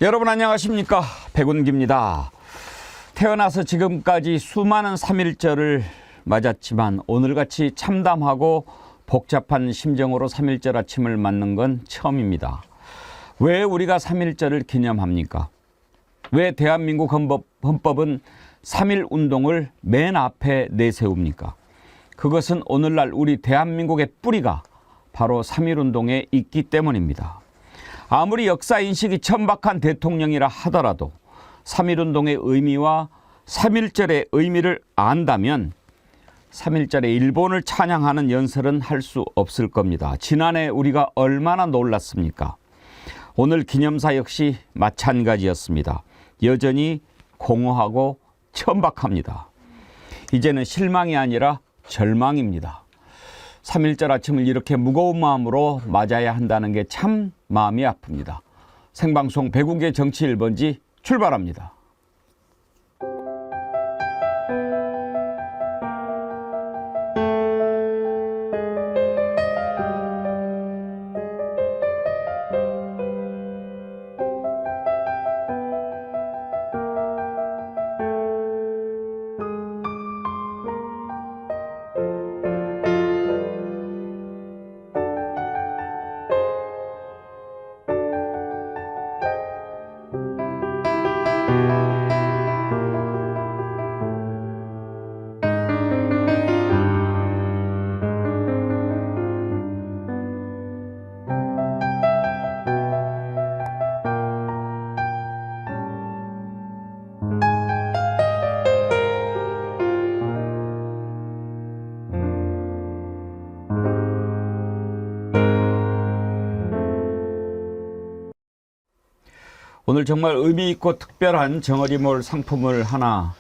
여러분 안녕하십니까? 백운기입니다. 태어나서 지금까지 수많은 3.1절을 맞았지만 오늘같이 참담하고 복잡한 심정으로 3.1절 아침을 맞는 건 처음입니다. 왜 우리가 3.1절을 기념합니까? 왜 대한민국 헌법은 3.1 운동을 맨 앞에 내세웁니까? 그것은 오늘날 우리 대한민국의 뿌리가 바로 3.1 운동에 있기 때문입니다. 아무리 역사인식이 천박한 대통령이라 하더라도 3.1 운동의 의미와 3.1절의 의미를 안다면 3.1절의 일본을 찬양하는 연설은 할 수 없을 겁니다. 지난해 우리가 얼마나 놀랐습니까? 오늘 기념사 역시 마찬가지였습니다. 여전히 공허하고 천박합니다. 이제는 실망이 아니라 절망입니다. 3.1절 아침을 이렇게 무거운 마음으로 맞아야 한다는 게 참 마음이 아픕니다. 생방송 백운계 정치 1번지 출발합니다. 오늘 정말 의미 있고 특별한 정어리몰 상품을 하나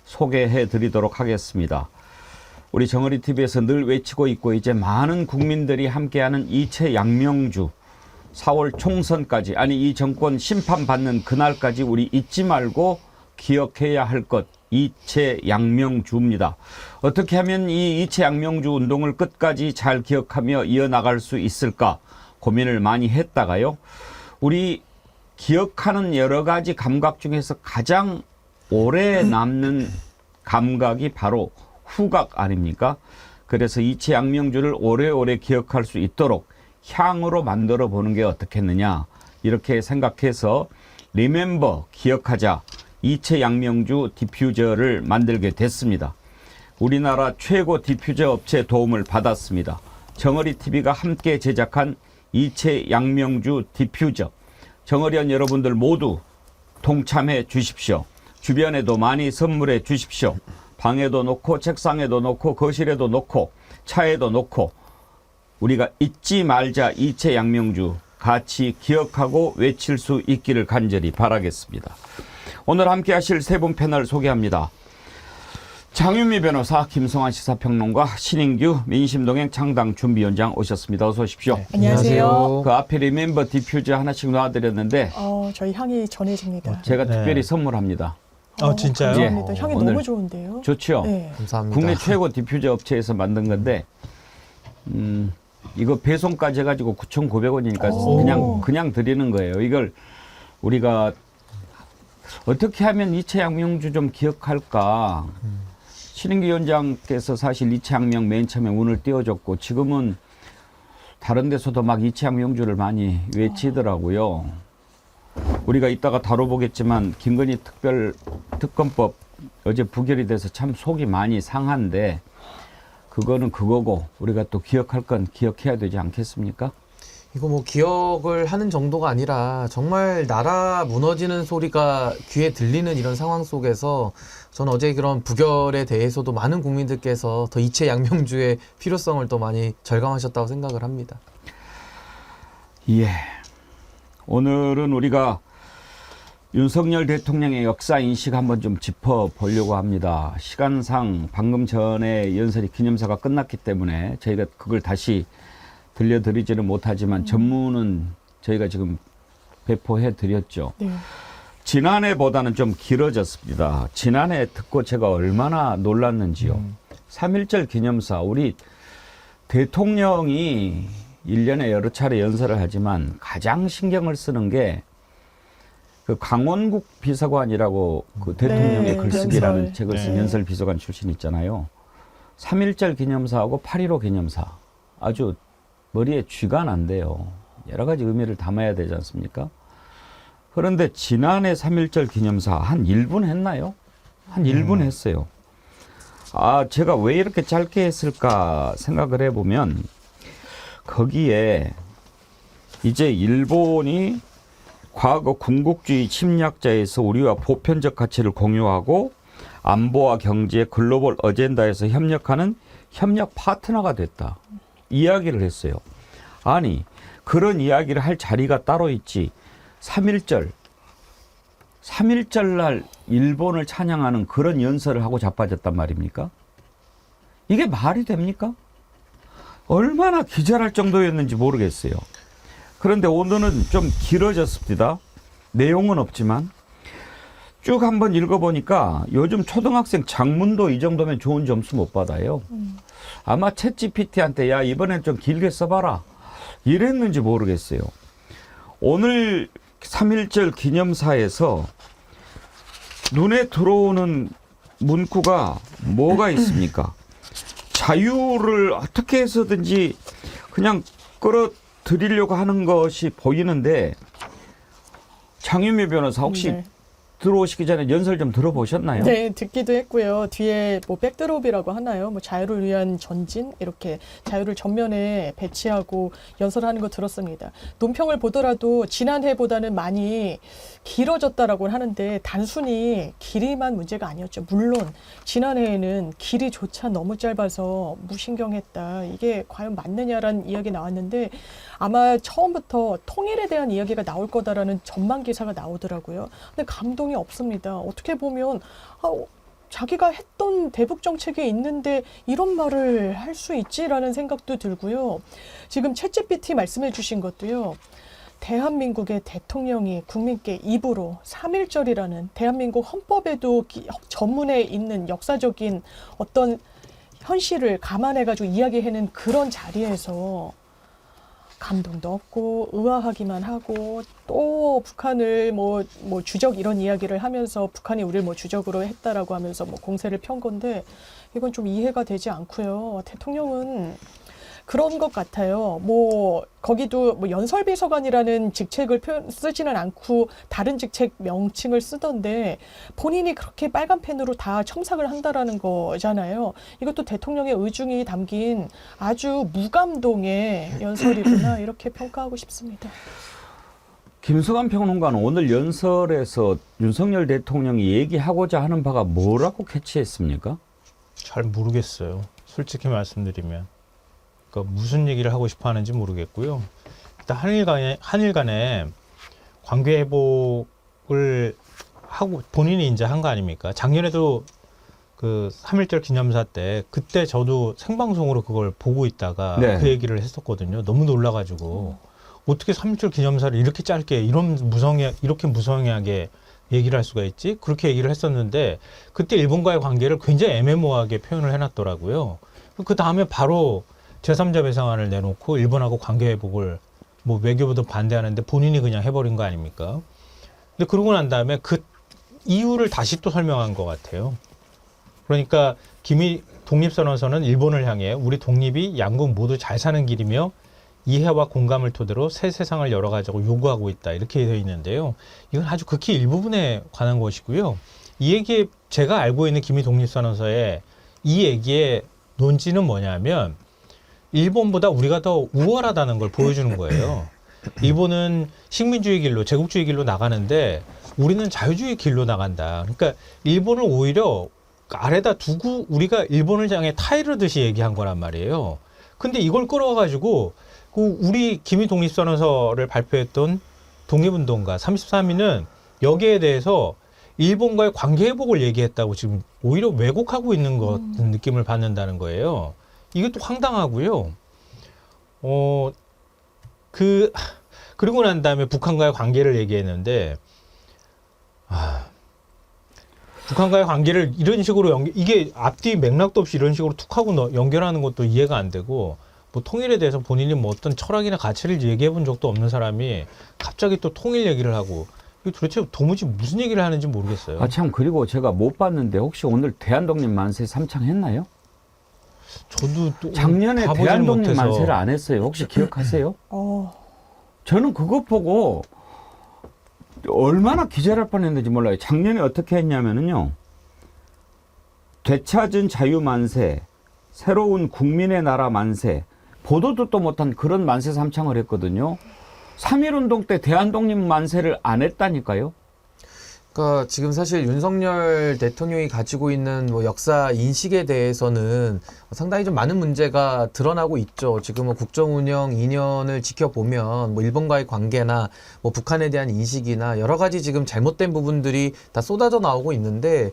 소개해 드리도록 하겠습니다. 우리 정어리TV에서 늘 외치고 있고 이제 많은 국민들이 함께하는 이채 양명주 4월 총선까지, 아니 이 정권 심판받는 그날까지 우리 잊지 말고 기억해야 할 것, 이채 양명주입니다. 어떻게 하면 이 이채 양명주 운동을 끝까지 잘 기억하며 이어나갈 수 있을까 고민을 많이 했다가요, 우리 기억하는 여러 가지 감각 중에서 가장 오래 남는 감각이 바로 후각 아닙니까? 그래서 이채 양명주를 오래오래 기억할 수 있도록 향으로 만들어 보는 게 어떻겠느냐, 이렇게 생각해서 리멤버, 기억하자, 이채 양명주 디퓨저를 만들게 됐습니다. 우리나라 최고 디퓨저 업체 도움을 받았습니다. 정어리TV가 함께 제작한 이채 양명주 디퓨저, 정어리원 여러분들 모두 동참해 주십시오. 주변에도 많이 선물해 주십시오. 방에도 놓고 책상에도 놓고 거실에도 놓고 차에도 놓고 우리가 잊지 말자 이채 양명주 같이 기억하고 외칠 수 있기를 간절히 바라겠습니다. 오늘 함께 하실 세 분 패널 소개합니다. 장윤미 변호사, 김성환 시사평론가, 신인규 민심동행 창당 준비위원장 오셨습니다. 어서 오십시오. 네, 안녕하세요. 그 앞에 리멤버 디퓨저 하나씩 놔드렸는데 저희 향이 전해집니다. 제가 특별히 선물합니다. 진짜요? 감사합니다. 향이 오늘 너무 좋은데요. 좋죠? 네. 감사합니다. 국내 최고 디퓨저 업체에서 만든 건데 이거 배송까지 해가지고 9,900원이니까 그냥 드리는 거예요. 이걸 우리가 어떻게 하면 이채 양명주 좀 기억할까. 신인규 위원장께서 사실 이채 양명 맨 처음에 운을 띄워줬고 지금은 다른 데서도 막 이채 양명주를 많이 외치더라고요. 우리가 이따가 다뤄보겠지만 김건희 특검법 어제 부결이 돼서 참 속이 많이 상한데 그거는 그거고 우리가 또 기억할 건 기억해야 되지 않겠습니까? 이거 뭐 기억을 하는 정도가 아니라 정말 나라 무너지는 소리가 귀에 들리는 이런 상황 속에서 저는 어제 그런 부결에 대해서도 많은 국민들께서 더 이채 양명주의 필요성을 더 많이 절감하셨다고 생각을 합니다. 예. 오늘은 우리가 윤석열 대통령의 역사 인식 한번 좀 짚어보려고 합니다. 시간상 방금 전에 연설이 기념사가 끝났기 때문에 저희가 그걸 다시 들려드리지는 못하지만 전문은 저희가 지금 배포해 드렸죠. 네. 지난해보다는 좀 길어졌습니다. 지난해 듣고 제가 얼마나 놀랐는지요. 3.1절 기념사, 우리 대통령이 1년에 여러 차례 연설을 하지만 가장 신경을 쓰는 게 그 강원국 비서관이라고 그 대통령의 네, 글쓰기라는 연설. 책을 쓴 네. 연설 비서관 출신 있잖아요. 3.1절 기념사하고 8.15 기념사 아주 머리에 쥐가 난대요. 여러 가지 의미를 담아야 되지 않습니까? 그런데 지난해 3.1절 기념사 한 1분 했나요? 한 1분 했어요. 아, 제가 왜 이렇게 짧게 했을까 생각을 해보면 거기에 이제 일본이 과거 군국주의 침략자에서 우리와 보편적 가치를 공유하고 안보와 경제 글로벌 어젠다에서 협력하는 협력 파트너가 됐다. 이야기를 했어요. 아니, 그런 이야기를 할 자리가 따로 있지. 3.1절 날 일본을 찬양하는 그런 연설을 하고 자빠졌단 말입니까? 이게 말이 됩니까? 얼마나 기절할 정도였는지 모르겠어요. 그런데 오늘은 좀 길어졌습니다. 내용은 없지만 쭉 한번 읽어보니까 요즘 초등학생 작문도 이 정도면 좋은 점수 못 받아요. 아마 챗GPT한테 야 이번엔 좀 길게 써봐라 이랬는지 모르겠어요. 오늘 3.1절 기념사에서 눈에 들어오는 문구가 뭐가 있습니까? 자유를 어떻게 해서든지 그냥 끌어들이려고 하는 것이 보이는데 장유미 변호사 혹시 네. 들어오시기 전에 연설 좀 들어보셨나요? 네, 듣기도 했고요. 뒤에 뭐 백드롭이라고 하나요? 뭐 자유를 위한 전진 이렇게 자유를 전면에 배치하고 연설하는 거 들었습니다. 논평을 보더라도 지난해보다는 많이 길어졌다라고 하는데 단순히 길이만 문제가 아니었죠. 물론 지난해에는 길이조차 너무 짧아서 무신경했다. 이게 과연 맞느냐라는 이야기 나왔는데 아마 처음부터 통일에 대한 이야기가 나올 거다라는 전망 기사가 나오더라고요. 근데 감동이 없습니다. 어떻게 보면 자기가 했던 대북 정책이 있는데 이런 말을 할 수 있지라는 생각도 들고요. 지금 챗GPT 말씀해 주신 것도요. 대한민국의 대통령이 국민께 입으로 3.1절이라는 대한민국 헌법에도 전문에 있는 역사적인 어떤 현실을 감안해가지고 이야기하는 그런 자리에서 감동도 없고 의아하기만 하고 또 북한을 뭐 주적 이런 이야기를 하면서 북한이 우리를 뭐 주적으로 했다라고 하면서 뭐 공세를 편 건데 이건 좀 이해가 되지 않고요. 대통령은 그런 것 같아요. 뭐 거기도 뭐 연설비서관이라는 직책을 쓰지는 않고 다른 직책 명칭을 쓰던데 본인이 그렇게 빨간 펜으로 다 첨삭을 한다라는 거잖아요. 이것도 대통령의 의중이 담긴 아주 무감동의 연설이구나 이렇게 평가하고 싶습니다. 김성환 평론가는 오늘 연설에서 윤석열 대통령이 얘기하고자 하는 바가 뭐라고 캐치했습니까? 잘 모르겠어요. 솔직히 말씀드리면. 그러니까 무슨 얘기를 하고 싶어 하는지 모르겠고요. 일단 한일 간에 관계 회복을 하고 본인이 이제 한 거 아닙니까? 작년에도 그 3.1절 기념사 때 그때 저도 생방송으로 그걸 보고 있다가 네. 그 얘기를 했었거든요. 너무 놀라가지고 어떻게 3.1절 기념사를 이렇게 짧게 이렇게 무성의하게 얘기를 할 수가 있지? 그렇게 얘기를 했었는데 그때 일본과의 관계를 굉장히 애매모호하게 표현을 해놨더라고요. 그 다음에 바로 제3자 배상안을 내놓고 일본하고 관계 회복을 뭐 외교부도 반대하는데 본인이 그냥 해버린 거 아닙니까? 근데 그러고 난 다음에 그 이유를 다시 또 설명한 것 같아요. 그러니까 김이 독립선언서는 일본을 향해 우리 독립이 양국 모두 잘 사는 길이며 이해와 공감을 토대로 새 세상을 열어가자고 요구하고 있다. 이렇게 되어 있는데요. 이건 아주 극히 일부분에 관한 것이고요. 이 얘기에 제가 알고 있는 김이 독립선언서의 이 얘기의 논지는 뭐냐면 일본보다 우리가 더 우월하다는 걸 보여주는 거예요. 일본은 식민주의 길로, 제국주의 길로 나가는데 우리는 자유주의 길로 나간다. 그러니까 일본을 오히려 아래다 두고 우리가 일본을 향해 타이르듯이 얘기한 거란 말이에요. 근데 이걸 끌어가지고 우리 김이 독립선언서를 발표했던 독립운동가 33위는 여기에 대해서 일본과의 관계 회복을 얘기했다고 지금 오히려 왜곡하고 있는 것 같은 느낌을 받는다는 거예요. 이것도 황당하고요. 그리고 난 다음에 북한과의 관계를 얘기했는데, 북한과의 관계를 이런 식으로 이게 앞뒤 맥락도 없이 이런 식으로 툭 하고 연결하는 것도 이해가 안 되고, 뭐 통일에 대해서 본인이 뭐 어떤 철학이나 가치를 얘기해 본 적도 없는 사람이 갑자기 또 통일 얘기를 하고, 이게 도대체 도무지 무슨 얘기를 하는지 모르겠어요. 아, 참, 그리고 제가 못 봤는데 혹시 오늘 대한독립 만세 3창 했나요? 저도 또 작년에 가보지는 대한독립 못해서. 만세를 안 했어요. 혹시 기억하세요? 저는 그것 보고 얼마나 기절할 뻔했는지 몰라요. 작년에 어떻게 했냐면요. 되찾은 자유 만세, 새로운 국민의 나라 만세, 보도도 또 못한 그런 만세 3창을 했거든요. 3.1운동 때 대한독립 만세를 안 했다니까요. 그러니까 지금 사실 윤석열 대통령이 가지고 있는 뭐 역사 인식에 대해서는 상당히 좀 많은 문제가 드러나고 있죠. 지금 뭐 국정운영 2년을 지켜보면 뭐 일본과의 관계나 뭐 북한에 대한 인식이나 여러 가지 지금 잘못된 부분들이 다 쏟아져 나오고 있는데,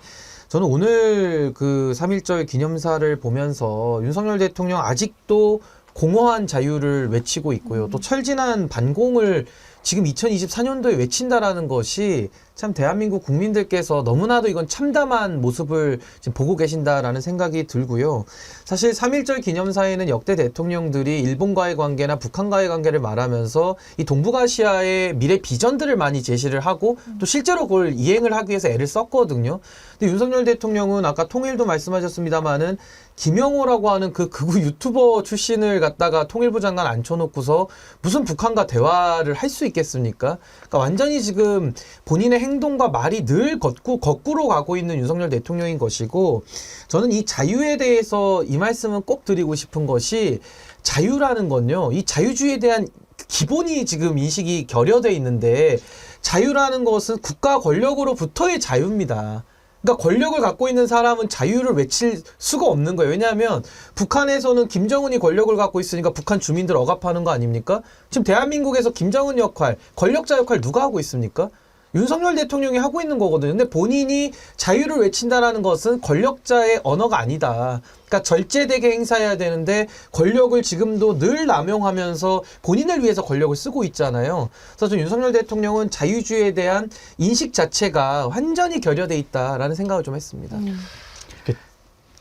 저는 오늘 그 3.1절 기념사를 보면서 윤석열 대통령 아직도 공허한 자유를 외치고 있고요. 또 철진한 반공을 지금 2024년도에 외친다라는 것이 참 대한민국 국민들께서 너무나도 이건 참담한 모습을 지금 보고 계신다라는 생각이 들고요. 사실 3.1절 기념사에는 역대 대통령들이 일본과의 관계나 북한과의 관계를 말하면서 이 동북아시아의 미래 비전들을 많이 제시를 하고 또 실제로 그걸 이행을 하기 위해서 애를 썼거든요. 근데 윤석열 대통령은 아까 통일도 말씀하셨습니다마는 김영호라고 하는 그 극우 유튜버 출신을 갖다가 통일부 장관 앉혀놓고서 무슨 북한과 대화를 할 수 있겠습니까? 그러니까 완전히 지금 본인의 행동과 말이 늘 거꾸로 가고 있는 윤석열 대통령인 것이고, 저는 이 자유에 대해서 이 말씀은 꼭 드리고 싶은 것이, 자유라는 건요, 이 자유주의에 대한 기본이 지금 인식이 결여돼 있는데, 자유라는 것은 국가 권력으로부터의 자유입니다. 그러니까 권력을 갖고 있는 사람은 자유를 외칠 수가 없는 거예요. 왜냐하면 북한에서는 김정은이 권력을 갖고 있으니까 북한 주민들 억압하는 거 아닙니까? 지금 대한민국에서 김정은 역할, 권력자 역할 누가 하고 있습니까? 윤석열 대통령이 하고 있는 거거든요. 근데 본인이 자유를 외친다라는 것은 권력자의 언어가 아니다. 그러니까 절제되게 행사해야 되는데 권력을 지금도 늘 남용하면서 본인을 위해서 권력을 쓰고 있잖아요. 그래서 좀 윤석열 대통령은 자유주의에 대한 인식 자체가 완전히 결여돼 있다라는 생각을 좀 했습니다.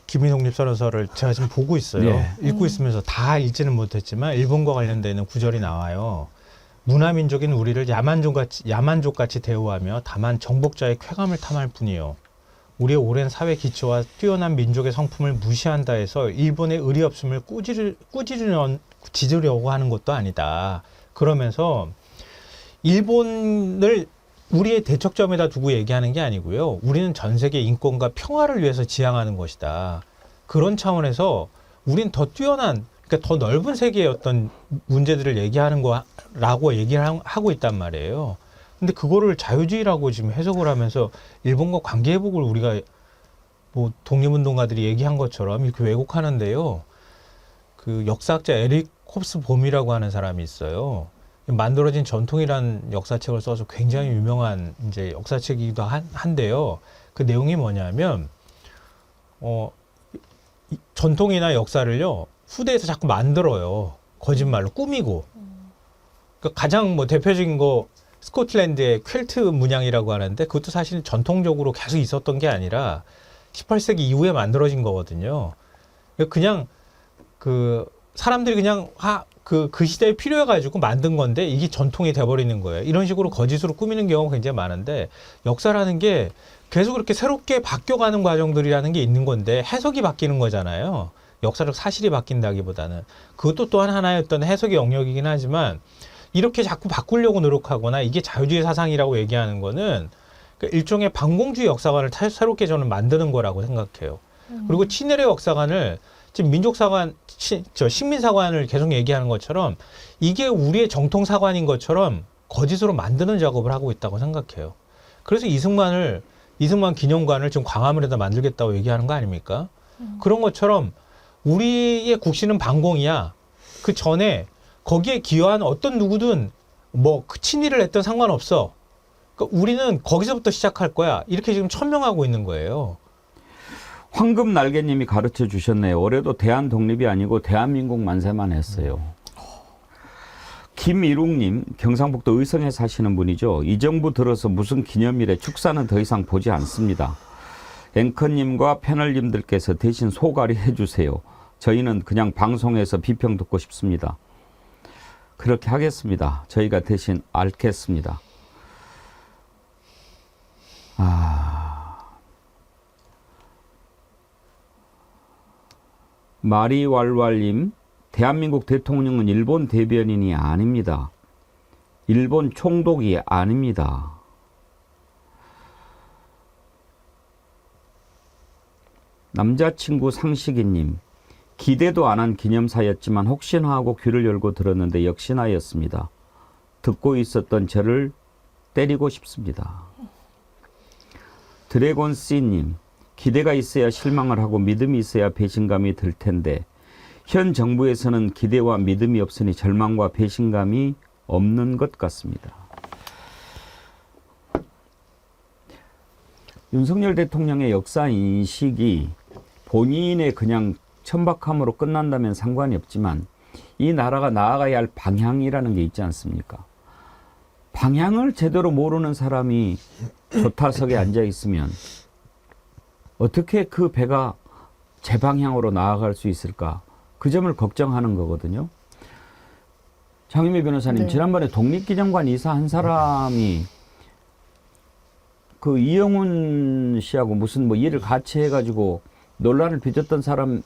김인옥립 설서를 제가 지금 보고 있어요. 네. 읽고 있으면서 다 읽지는 못했지만 일본과 관련되는 구절이 나와요. 문화민족인 우리를 야만족같이 대우하며 다만 정복자의 쾌감을 탐할 뿐이요. 우리의 오랜 사회 기초와 뛰어난 민족의 성품을 무시한다 해서 일본의 의리 없음을 찢으려고 하는 것도 아니다. 그러면서 일본을 우리의 대척점에다 두고 얘기하는 게 아니고요. 우리는 전 세계 인권과 평화를 위해서 지향하는 것이다. 그런 차원에서 우린 더 뛰어난, 그러니까 더 넓은 세계의 어떤 문제들을 얘기하는 거라고 얘기를 하고 있단 말이에요. 근데 그거를 자유주의라고 지금 해석을 하면서 일본과 관계 회복을 우리가 뭐 독립운동가들이 얘기한 것처럼 이렇게 왜곡하는데요. 그 역사학자 에릭 홉스봄이라고 하는 사람이 있어요. 만들어진 전통이라는 역사책을 써서 굉장히 유명한 이제 역사책이기도 한데요. 그 내용이 뭐냐면 전통이나 역사를요 후대에서 자꾸 만들어요. 거짓말로 꾸미고. 그러니까 가장 뭐 대표적인 거 스코틀랜드의 퀼트 문양이라고 하는데 그것도 사실 전통적으로 계속 있었던 게 아니라 18세기 이후에 만들어진 거거든요. 그냥 그 사람들이 그냥 그 시대에 필요해가지고 만든 건데 이게 전통이 돼버리는 거예요. 이런 식으로 거짓으로 꾸미는 경우가 굉장히 많은데 역사라는 게 계속 그렇게 새롭게 바뀌어가는 과정들이라는 게 있는 건데 해석이 바뀌는 거잖아요. 역사적 사실이 바뀐다기보다는 그것도 또한 하나의 어떤 해석의 영역이긴 하지만 이렇게 자꾸 바꾸려고 노력하거나 이게 자유주의 사상이라고 얘기하는 거는 일종의 반공주의 역사관을 새롭게 저는 만드는 거라고 생각해요. 그리고 친일의 역사관을 지금 민족사관, 식민사관을 계속 얘기하는 것처럼 이게 우리의 정통사관인 것처럼 거짓으로 만드는 작업을 하고 있다고 생각해요. 그래서 이승만 기념관을 지금 광화문에다 만들겠다고 얘기하는 거 아닙니까? 그런 것처럼 우리의 국시는 반공이야. 그 전에 거기에 기여한 어떤 누구든 뭐 친일을 했던 상관없어. 그러니까 우리는 거기서부터 시작할 거야. 이렇게 지금 천명하고 있는 거예요. 황금 날개님이 가르쳐 주셨네요. 올해도 대한 독립이 아니고 대한민국 만세만 했어요. 김일웅님, 경상북도 의성에 사시는 분이죠. 이 정부 들어서 무슨 기념일에 축사는 더 이상 보지 않습니다. 앵커님과 패널님들께서 대신 소갈이 해주세요. 저희는 그냥 방송에서 비평 듣고 싶습니다. 그렇게 하겠습니다. 저희가 대신 앓겠습니다. 마리왈왈님, 대한민국 대통령은 일본 대변인이 아닙니다. 일본 총독이 아닙니다. 남자친구 상식이님, 기대도 안 한 기념사였지만 혹시나 하고 귀를 열고 들었는데 역시나였습니다. 듣고 있었던 저를 때리고 싶습니다. 드래곤씨님, 기대가 있어야 실망을 하고 믿음이 있어야 배신감이 들 텐데 현 정부에서는 기대와 믿음이 없으니 절망과 배신감이 없는 것 같습니다. 윤석열 대통령의 역사 인식이 본인의 그냥 천박함으로 끝난다면 상관이 없지만 이 나라가 나아가야 할 방향이라는 게 있지 않습니까? 방향을 제대로 모르는 사람이 조타석에 앉아 있으면 어떻게 그 배가 제 방향으로 나아갈 수 있을까? 그 점을 걱정하는 거거든요. 장윤미 변호사님, 네. 지난번에 독립기념관 이사 한 사람이 그 이영훈 씨하고 무슨 뭐 일을 같이 해가지고 논란을 빚었던 사람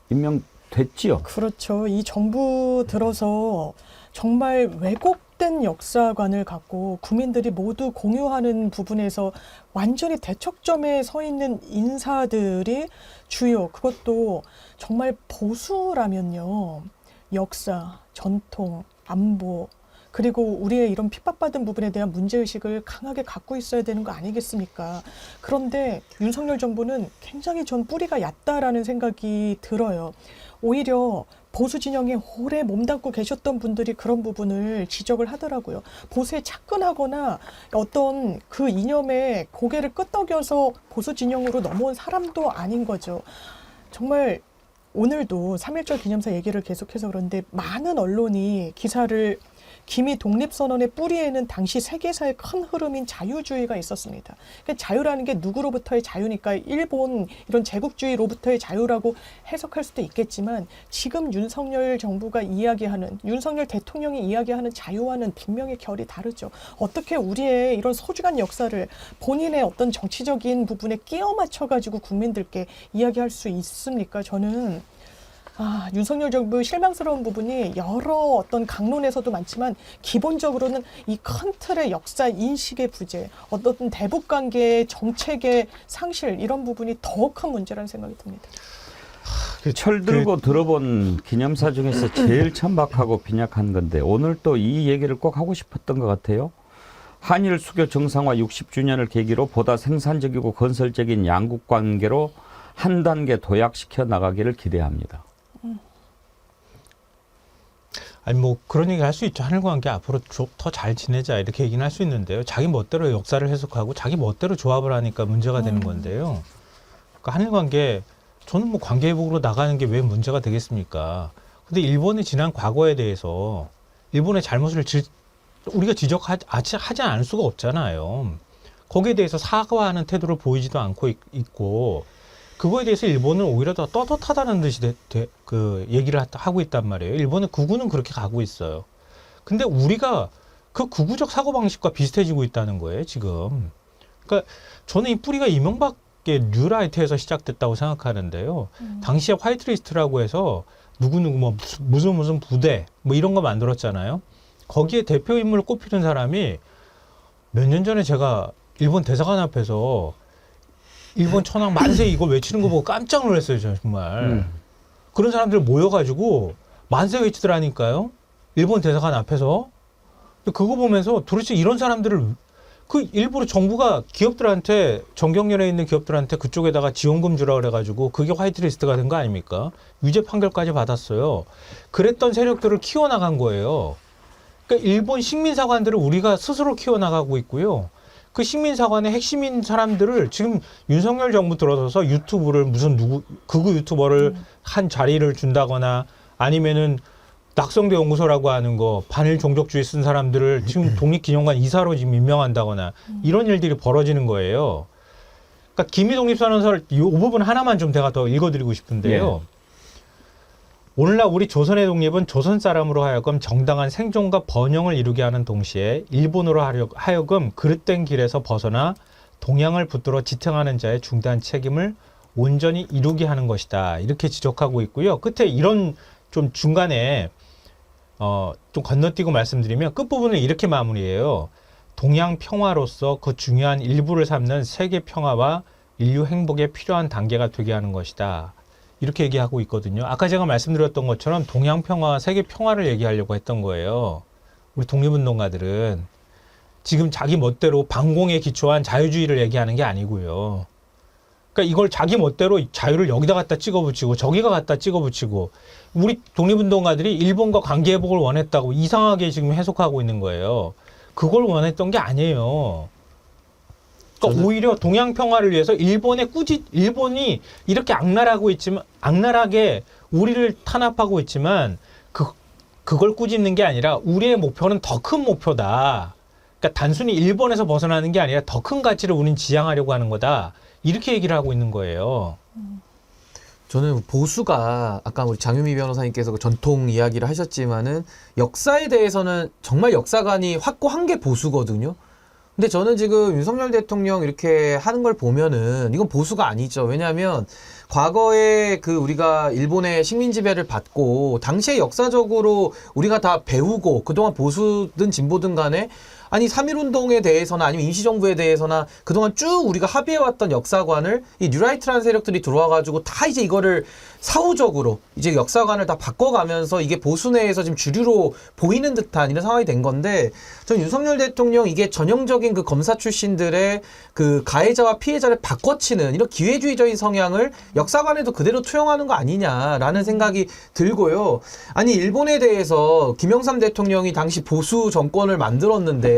임명됐지요. 그렇죠. 이 정부 들어서 정말 왜곡된 역사관을 갖고 국민들이 모두 공유하는 부분에서 완전히 대척점에 서 있는 인사들이 주요, 그것도 정말 보수라면요. 역사, 전통, 안보, 그리고 우리의 이런 핍박받은 부분에 대한 문제의식을 강하게 갖고 있어야 되는 거 아니겠습니까? 그런데 윤석열 정부는 굉장히 전 뿌리가 얕다라는 생각이 들어요. 오히려 보수 진영에 오래 몸담고 계셨던 분들이 그런 부분을 지적을 하더라고요. 보수에 착근하거나 어떤 그 이념에 고개를 끄덕여서 보수 진영으로 넘어온 사람도 아닌 거죠. 정말 오늘도 3.1절 기념사 얘기를 계속해서 그런데 많은 언론이 기사를 기미 독립선언의 뿌리에는 당시 세계사의 큰 흐름인 자유주의가 있었습니다. 그러니까 자유라는 게 누구로부터의 자유니까 일본 이런 제국주의로부터의 자유라고 해석할 수도 있겠지만 지금 윤석열 정부가 이야기하는, 윤석열 대통령이 이야기하는 자유와는 분명히 결이 다르죠. 어떻게 우리의 이런 소중한 역사를 본인의 어떤 정치적인 부분에 끼워 맞춰가지고 국민들께 이야기할 수 있습니까? 저는 윤석열 정부 실망스러운 부분이 여러 어떤 강론에서도 많지만 기본적으로는 이 큰 틀의 역사 인식의 부재, 어떤 대북 관계의 정책의 상실 이런 부분이 더 큰 문제라는 생각이 듭니다. 철 들고 들어본 기념사 중에서 제일 천박하고 빈약한 건데 오늘 또 이 얘기를 꼭 하고 싶었던 것 같아요. 한일 수교 정상화 60주년을 계기로 보다 생산적이고 건설적인 양국 관계로 한 단계 도약시켜 나가기를 기대합니다. 아니 뭐 그런 얘기 할 수 있죠. 한일 관계 앞으로 더 잘 지내자 이렇게 얘기는 할 수 있는데요. 자기 멋대로 역사를 해석하고 자기 멋대로 조합을 하니까 문제가 되는 건데요. 그러니까 한일 관계 저는 뭐 관계 회복으로 나가는 게 왜 문제가 되겠습니까? 근데 일본의 지난 과거에 대해서 일본의 잘못을 우리가 지적하지 않을 수가 없잖아요. 거기에 대해서 사과하는 태도를 보이지도 않고 있고 그거에 대해서 일본은 오히려 더 떳떳하다는 듯이 그 얘기를 하고 있단 말이에요. 일본의 구구는 그렇게 가고 있어요. 근데 우리가 그 구구적 사고방식과 비슷해지고 있다는 거예요, 지금. 그러니까 저는 이 뿌리가 이명박의 뉴라이트에서 시작됐다고 생각하는데요. 당시에 화이트리스트라고 해서 누구누구 뭐 무슨 부대 뭐 이런 거 만들었잖아요. 거기에 대표 인물을 꼽히는 사람이 몇 년 전에 제가 일본 대사관 앞에서 일본 천황 만세 이거 외치는 거 보고 깜짝 놀랐어요, 정말. 그런 사람들 모여가지고 만세 외치더라니까요. 일본 대사관 앞에서. 그거 보면서 도대체 이런 사람들을 일부러 정부가 기업들한테 정경련에 있는 기업들한테 그쪽에다가 지원금 주라 그래가지고 그게 화이트리스트가 된 거 아닙니까? 유죄 판결까지 받았어요. 그랬던 세력들을 키워나간 거예요. 그러니까 일본 식민사관들을 우리가 스스로 키워나가고 있고요. 그 식민사관의 핵심인 사람들을 지금 윤석열 정부 들어서서 유튜브를 극우 유튜버를 한 자리를 준다거나 아니면은 낙성대 연구소라고 하는 거 반일 종족주의 쓴 사람들을 지금 독립기념관 이사로 지금 임명한다거나 이런 일들이 벌어지는 거예요. 그러니까 기미독립선언서를 이 부분 하나만 좀 제가 더 읽어드리고 싶은데요. 오늘날 우리 조선의 독립은 조선 사람으로 하여금 정당한 생존과 번영을 이루게 하는 동시에 일본으로 하여금 그릇된 길에서 벗어나 동양을 붙들어 지탱하는 자의 중대한 책임을 온전히 이루게 하는 것이다. 이렇게 지적하고 있고요. 끝에 이런 좀 중간에 좀 건너뛰고 말씀드리면 끝부분을 이렇게 마무리해요. 동양 평화로서 그 중요한 일부를 삼는 세계 평화와 인류 행복에 필요한 단계가 되게 하는 것이다. 이렇게 얘기하고 있거든요. 아까 제가 말씀드렸던 것처럼 동양 평화와 세계 평화를 얘기하려고 했던 거예요. 우리 독립운동가들은 지금 자기 멋대로 반공에 기초한 자유주의를 얘기하는 게 아니고요. 그러니까 이걸 자기 멋대로 자유를 여기다 갖다 찍어붙이고 저기가 갖다 찍어붙이고 우리 독립운동가들이 일본과 관계 회복을 원했다고 이상하게 지금 해석하고 있는 거예요. 그걸 원했던 게 아니에요. 그러니까 오히려 동양 평화를 위해서 일본이 이렇게 악랄하게 우리를 탄압하고 있지만 그걸 꾸짖는 게 아니라 우리의 목표는 더 큰 목표다. 그러니까 단순히 일본에서 벗어나는 게 아니라 더 큰 가치를 우리는 지향하려고 하는 거다. 이렇게 얘기를 하고 있는 거예요. 저는 보수가 아까 우리 장유미 변호사님께서 그 전통 이야기를 하셨지만은 역사에 대해서는 정말 역사관이 확고한 게 보수거든요. 근데 저는 지금 윤석열 대통령 이렇게 하는 걸 보면은 이건 보수가 아니죠. 왜냐하면 과거에 그 우리가 일본의 식민 지배를 받고 당시에 역사적으로 우리가 다 배우고 그동안 보수든 진보든 간에 아니 3.1운동에 대해서나 아니면 임시정부에 대해서나 그동안 쭉 우리가 합의해왔던 역사관을 이 뉴라이트라는 세력들이 들어와가지고 다 이제 이거를 사후적으로 이제 역사관을 다 바꿔가면서 이게 보수 내에서 지금 주류로 보이는 듯한 이런 상황이 된 건데 전 윤석열 대통령 이게 전형적인 그 검사 출신들의 그 가해자와 피해자를 바꿔치는 이런 기회주의적인 성향을 역사관에도 그대로 투영하는 거 아니냐라는 생각이 들고요. 아니 일본에 대해서 김영삼 대통령이 당시 보수 정권을 만들었는데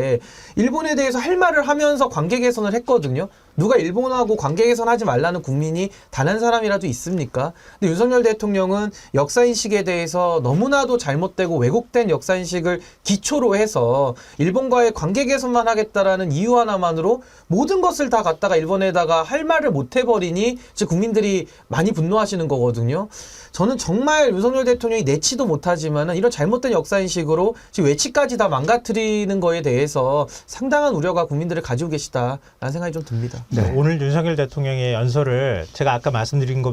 일본에 대해서 할 말을 하면서 관계 개선을 했거든요. 누가 일본하고 관계 개선하지 말라는 국민이 단 한 사람이라도 있습니까? 근데 윤석열 대통령은 역사인식에 대해서 너무나도 잘못되고 왜곡된 역사인식을 기초로 해서 일본과의 관계 개선만 하겠다라는 이유 하나만으로 모든 것을 다 갖다가 일본에다가 할 말을 못 해버리니 이제 국민들이 많이 분노하시는 거거든요. 저는 정말 윤석열 대통령이 내치도 못하지만은 이런 잘못된 역사인식으로 지금 외치까지 다 망가뜨리는 거에 대해서 상당한 우려가 국민들을 가지고 계시다라는 생각이 좀 듭니다. 네. 오늘 윤석열 대통령의 연설을 제가 아까 말씀드린 거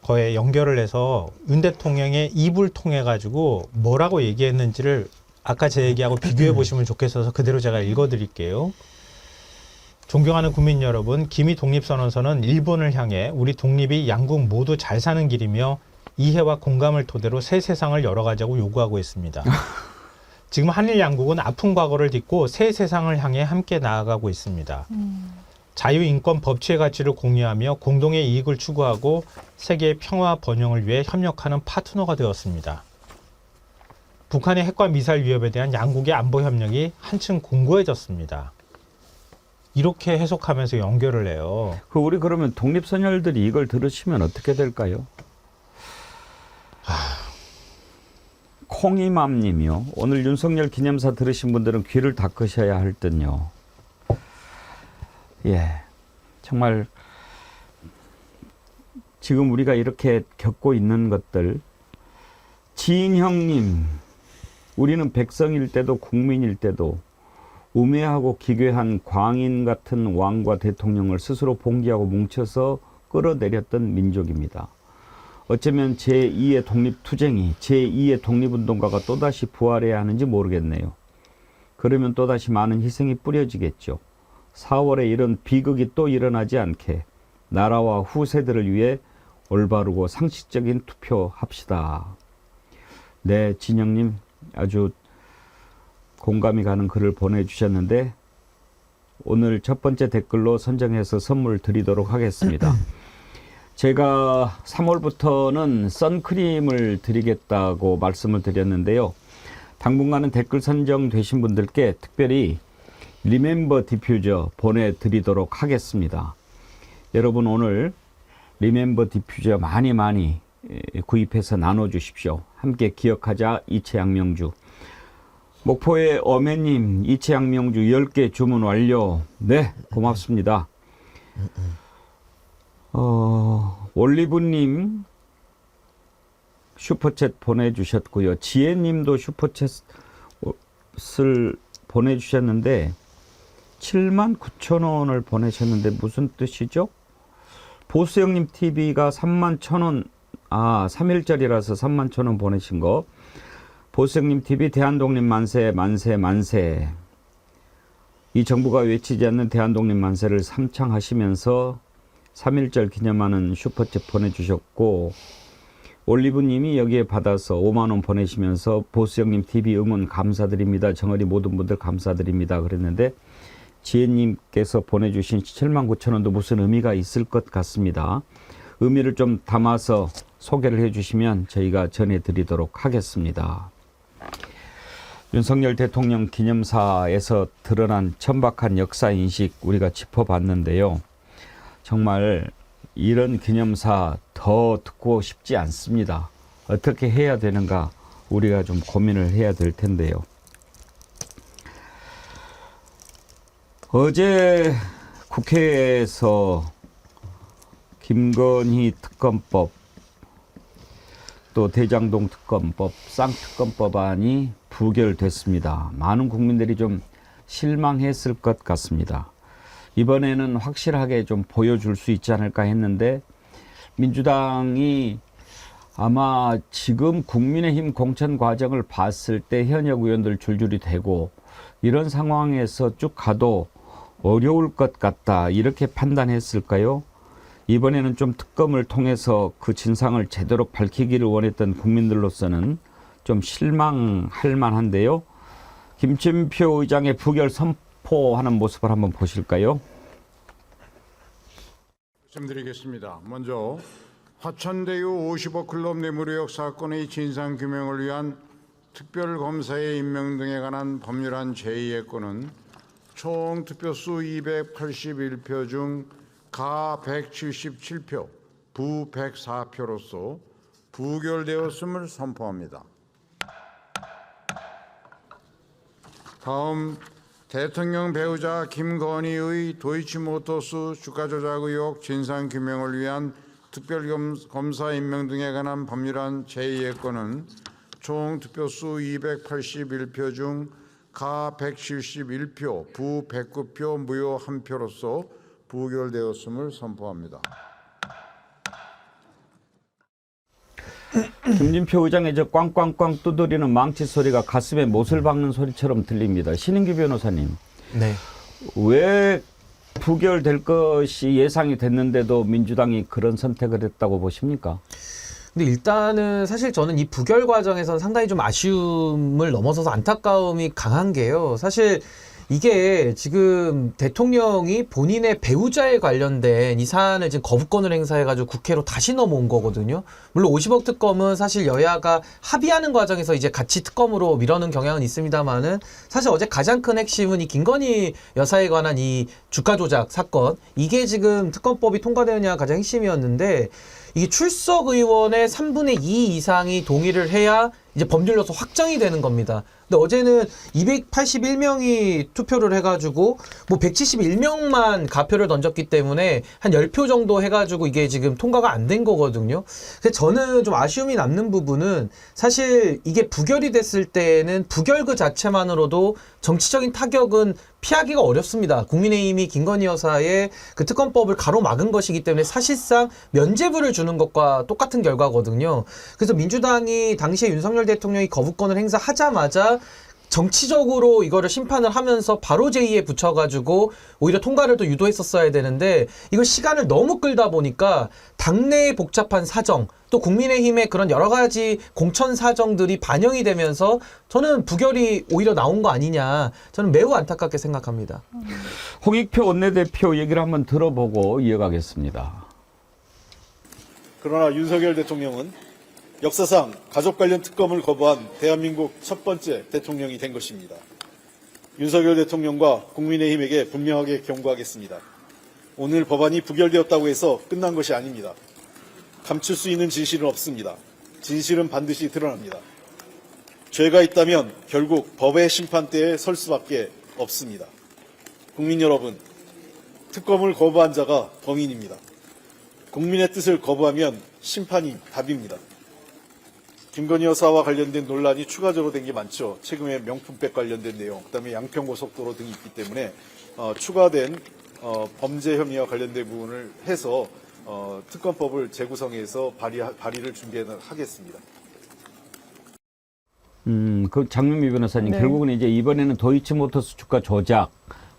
거에 연결을 해서 윤 대통령의 입을 통해 가지고 뭐라고 얘기했는지를 아까 제 얘기하고 비교해 보시면 좋겠어서 그대로 제가 읽어드릴게요. 존경하는 국민 여러분, 기미 독립선언서는 일본을 향해 우리 독립이 양국 모두 잘 사는 길이며 이해와 공감을 토대로 새 세상을 열어가자고 요구하고 있습니다. 지금 한일 양국은 아픈 과거를 딛고 새 세상을 향해 함께 나아가고 있습니다. 자유, 인권, 법치의 가치를 공유하며 공동의 이익을 추구하고 세계의 평화 번영을 위해 협력하는 파트너가 되었습니다. 북한의 핵과 미사일 위협에 대한 양국의 안보 협력이 한층 공고해졌습니다. 이렇게 해석하면서 연결을 해요. 우리 그러면 독립선열들이 이걸 들으시면 어떻게 될까요? 콩이맘님이요. 오늘 윤석열 기념사 들으신 분들은 귀를 닦으셔야 할 듯요. 예, 정말 지금 우리가 이렇게 겪고 있는 것들. 지인형님, 우리는 백성일 때도 국민일 때도 우매하고 기괴한 광인 같은 왕과 대통령을 스스로 봉기하고 뭉쳐서 끌어내렸던 민족입니다. 어쩌면 제2의 독립투쟁이, 제2의 독립운동가가 또다시 부활해야 하는지 모르겠네요. 그러면 또다시 많은 희생이 뿌려지겠죠. 4월에 이런 비극이 또 일어나지 않게 나라와 후세들을 위해 올바르고 상식적인 투표합시다. 네, 진영님 아주 공감이 가는 글을 보내주셨는데 오늘 첫 번째 댓글로 선정해서 선물 드리도록 하겠습니다. 제가 3월부터는 선크림을 드리겠다고 말씀을 드렸는데요. 당분간은 댓글 선정되신 분들께 특별히 리멤버 디퓨저 보내드리도록 하겠습니다. 여러분 오늘 리멤버 디퓨저 많이 구입해서 나눠주십시오. 함께 기억하자 이채양명주. 목포의 어매님, 이채양명주 10개 주문 완료. 네, 고맙습니다. 올리브님 슈퍼챗 보내주셨고요. 지혜님도 슈퍼챗을 보내주셨는데 79,000원을 보내셨는데 무슨 뜻이죠? 보수형님 TV가 31,000원, 3일짜리라서 31,000원 보내신 거. 보수형님 TV 대한독립 만세, 만세, 만세. 이 정부가 외치지 않는 대한독립 만세를 삼창하시면서 3.1절 기념하는 슈퍼챗 보내주셨고, 올리브님이 여기에 받아서 5만 원 보내시면서 보수형님 TV 응원 감사드립니다. 정어리 모든 분들 감사드립니다. 그랬는데 지혜님께서 보내주신 79,000원도 무슨 의미가 있을 것 같습니다. 의미를 좀 담아서 소개를 해주시면 저희가 전해드리도록 하겠습니다. 윤석열 대통령 기념사에서 드러난 천박한 역사인식 우리가 짚어봤는데요. 정말 이런 기념사 더 듣고 싶지 않습니다. 어떻게 해야 되는가 우리가 좀 고민을 해야 될 텐데요. 어제 국회에서 김건희 특검법, 또 대장동 특검법, 쌍특검법안이 부결됐습니다. 많은 국민들이 좀 실망했을 것 같습니다. 이번에는 확실하게 좀 보여줄 수 있지 않을까 했는데 민주당이 아마 지금 국민의힘 공천 과정을 봤을 때 현역 의원들 줄줄이 대고 이런 상황에서 쭉 가도 어려울 것 같다 이렇게 판단했을까요? 이번에는 좀 특검을 통해서 그 진상을 제대로 밝히기를 원했던 국민들로서는 좀 실망할 만한데요. 김진표 의장의 부결 선포하는 모습을 한번 보실까요? 말씀드리겠습니다. 먼저 화천대유 50억 클럽 뇌물 의혹 사건의 진상규명을 위한 특별검사의 임명 등에 관한 법률안 제2의 건은 총 투표수 281표 중 가 177표, 부 104표로서 부결되었음을 선포합니다. 다음 대통령 배우자 김건희의 도이치모터스 주가 조작 의혹 진상규명을 위한 특별검사 임명 등에 관한 법률안 제2의 건은 총 투표수 281표 중 가 171표, 부 109표, 무효 1표로서 부결되었음을 선포합니다. 김진표 의장의 저 꽝꽝꽝 두드리는 망치 소리가 가슴에 못을 박는 소리처럼 들립니다. 신인규 변호사님, 네. 왜 부결될 것이 예상이 됐는데도 민주당이 그런 선택을 했다고 보십니까? 근데 일단은 사실 저는 이 부결 과정에서는 상당히 좀 아쉬움을 넘어서서 안타까움이 강한 게요. 사실 이게 지금 대통령이 본인의 배우자에 관련된 이 사안을 지금 거부권을 행사해가지고 국회로 다시 넘어온 거거든요. 물론 50억 특검은 사실 여야가 합의하는 과정에서 이제 같이 특검으로 밀어넣은 경향은 있습니다만은 사실 어제 가장 큰 핵심은 이 김건희 여사에 관한 이 주가 조작 사건, 이게 지금 특검법이 통과되느냐 가장 핵심이었는데, 이게 출석 의원의 3분의 2 이상이 동의를 해야 이제 법률로서 확정이 되는 겁니다. 근데 어제는 281명이 투표를 해가지고 뭐 171명만 가표를 던졌기 때문에 한 10표 정도 해가지고 이게 지금 통과가 안 된 거거든요. 그래서 저는 좀 아쉬움이 남는 부분은, 사실 이게 부결이 됐을 때는 부결 그 자체만으로도 정치적인 타격은 피하기가 어렵습니다. 국민의힘이 김건희 여사의 그 특검법을 가로막은 것이기 때문에 사실상 면죄부를 주는 것과 똑같은 결과거든요. 그래서 민주당이 당시에 윤석열 대통령이 거부권을 행사하자마자 정치적으로 이거를 심판을 하면서 바로 제2에 붙여가지고 오히려 통과를 또 유도했었어야 되는데, 이걸 시간을 너무 끌다 보니까 당내의 복잡한 사정, 또 국민의힘의 그런 여러 가지 공천 사정들이 반영이 되면서 저는 부결이 오히려 나온 거 아니냐, 저는 매우 안타깝게 생각합니다. 홍익표 원내대표 얘기를 한번 들어보고 이어가겠습니다. 그러나 윤석열 대통령은 역사상 가족 관련 특검을 거부한 대한민국 첫 번째 대통령이 된 것입니다. 윤석열 대통령과 국민의힘에게 분명하게 경고하겠습니다. 오늘 법안이 부결되었다고 해서 끝난 것이 아닙니다. 감출 수 있는 진실은 없습니다. 진실은 반드시 드러납니다. 죄가 있다면 결국 법의 심판대에 설 수밖에 없습니다. 국민 여러분, 특검을 거부한 자가 범인입니다. 국민의 뜻을 거부하면 심판이 답입니다. 김건희 여사와 관련된 논란이 추가적으로 된 게 많죠. 최근에 명품백 관련된 내용, 그다음에 양평고속도로 등이 있기 때문에 추가된 범죄 혐의와 관련된 부분을 해서 특검법을 재구성해서 발의를 준비하겠습니다. 그 장명미 변호사님 네. 결국은 이제 이번에는 도이치모터스 주가 조작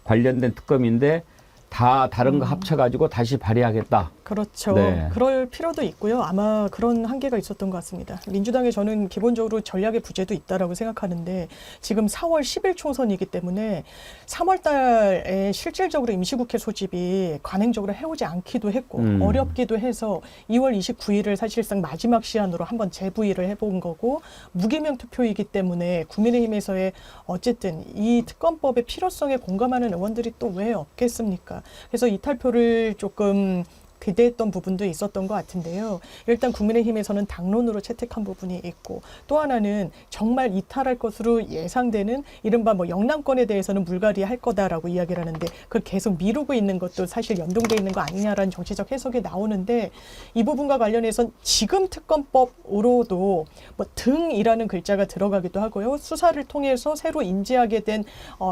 관련된 특검인데 다 다른 거 합쳐가지고 다시 발의하겠다. 그렇죠. 네. 그럴 필요도 있고요. 아마 그런 한계가 있었던 것 같습니다. 민주당에 저는 기본적으로 전략의 부재도 있다라고 생각하는데 지금 4월 10일 총선이기 때문에 3월 달에 실질적으로 임시국회 소집이 관행적으로 해오지 않기도 했고 어렵기도 해서 2월 29일을 사실상 마지막 시한으로 한번 재부의를 해본 거고 무기명 투표이기 때문에 국민의힘에서의 어쨌든 이 특검법의 필요성에 공감하는 의원들이 또 왜 없겠습니까? 그래서 이탈표를 조금 기대했던 부분도 있었던 것 같은데요. 일단 국민의힘에서는 당론으로 채택한 부분이 있고 또 하나는 정말 이탈할 것으로 예상되는 이른바 뭐 영남권에 대해서는 물갈이할 거다라고 이야기를 하는데 그걸 계속 미루고 있는 것도 사실 연동돼 있는 거 아니냐라는 정치적 해석이 나오는데 이 부분과 관련해서는 지금 특검법으로도 뭐 등이라는 글자가 들어가기도 하고요. 수사를 통해서 새로 인지하게 된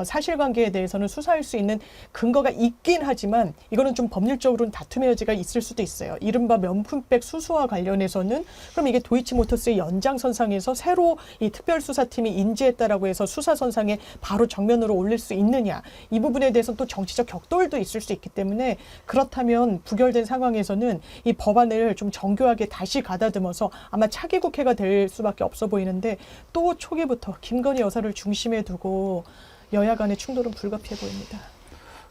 사실관계에 대해서는 수사할 수 있는 근거가 있긴 하지만 이거는 좀 법률적으로는 다툼의 여지가 있을 수도 있어요. 이른바 명품백 수수와 관련해서는 그럼 이게 도이치모터스의 연장선상에서 새로 이 특별수사팀이 인지했다라고 해서 수사선상에 바로 정면으로 올릴 수 있느냐. 이 부분에 대해서는 또 정치적 격돌도 있을 수 있기 때문에 그렇다면 부결된 상황에서는 이 법안을 좀 정교하게 다시 가다듬어서 아마 차기 국회가 될 수밖에 없어 보이는데 또 초기부터 김건희 여사를 중심에 두고 여야 간의 충돌은 불가피해 보입니다.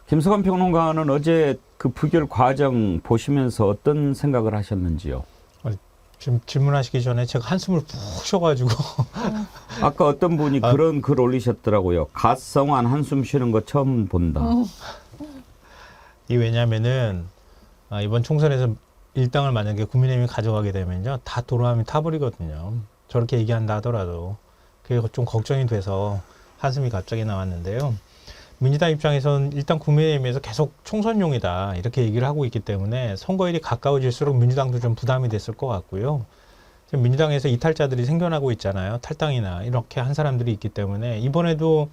김석환 평론가는 어제 그 부결 과정 보시면서 어떤 생각을 하셨는지요? 지금 질문하시기 전에 제가 한숨을 푹 쉬어가지고 아까 어떤 분이 그런 글 올리셨더라고요. 갓성한 한숨 쉬는 거 처음 본다. 이 왜냐면은 이번 총선에서 일당을 만약에 국민의힘이 가져가게 되면요 다 도로함이 타버리거든요. 저렇게 얘기한다 하더라도 그게 좀 걱정이 돼서 한숨이 갑자기 나왔는데요. 민주당 입장에서는 일단 국민의힘에서 계속 총선용이다 이렇게 얘기를 하고 있기 때문에 선거일이 가까워질수록 민주당도 좀 부담이 됐을 것 같고요. 지금 민주당에서 이탈자들이 생겨나고 있잖아요. 탈당이나 이렇게 한 사람들이 있기 때문에 이번에도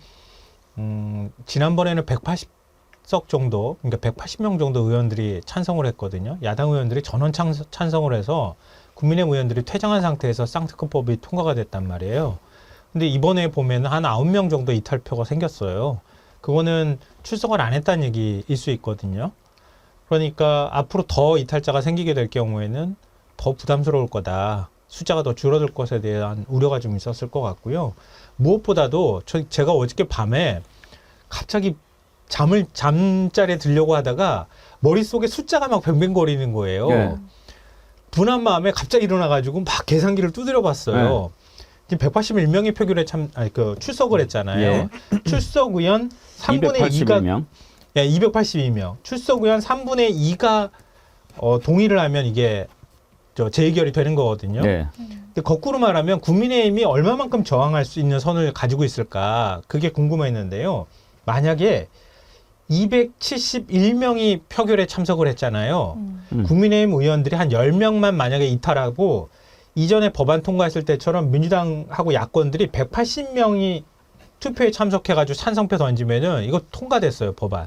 지난번에는 180석 정도, 그러니까 180명 정도 의원들이 찬성을 했거든요. 야당 의원들이 전원 찬성을 해서 국민의힘 의원들이 퇴장한 상태에서 쌍특검법이 통과가 됐단 말이에요. 근데 이번에 보면 한 9명 정도 이탈표가 생겼어요. 그거는 출석을 안 했다는 얘기일 수 있거든요. 그러니까 앞으로 더 이탈자가 생기게 될 경우에는 더 부담스러울 거다. 숫자가 더 줄어들 것에 대한 우려가 좀 있었을 것 같고요. 무엇보다도 제가 어저께 밤에 갑자기 잠자리에 들려고 하다가 머릿속에 숫자가 막 뱅뱅거리는 거예요. 네. 분한 마음에 갑자기 일어나가지고 막 계산기를 두드려 봤어요. 지금 181명이 출석을 했잖아요. 예. 출석 의원 3분의 2가 281명. 예, 282명. 출석 의원 3분의 2가 동의를 하면 이게 재의결이 되는 거거든요. 네. 근데 거꾸로 말하면 국민의힘이 얼마만큼 저항할 수 있는 선을 가지고 있을까? 그게 궁금했는데요. 만약에 271명이 표결에 참석을 했잖아요. 국민의힘 의원들이 한 10명만 만약에 이탈하고 이전에 법안 통과했을 때처럼 민주당하고 야권들이 180명이 투표에 참석해가지고 찬성표 던지면은 이거 통과됐어요, 법안.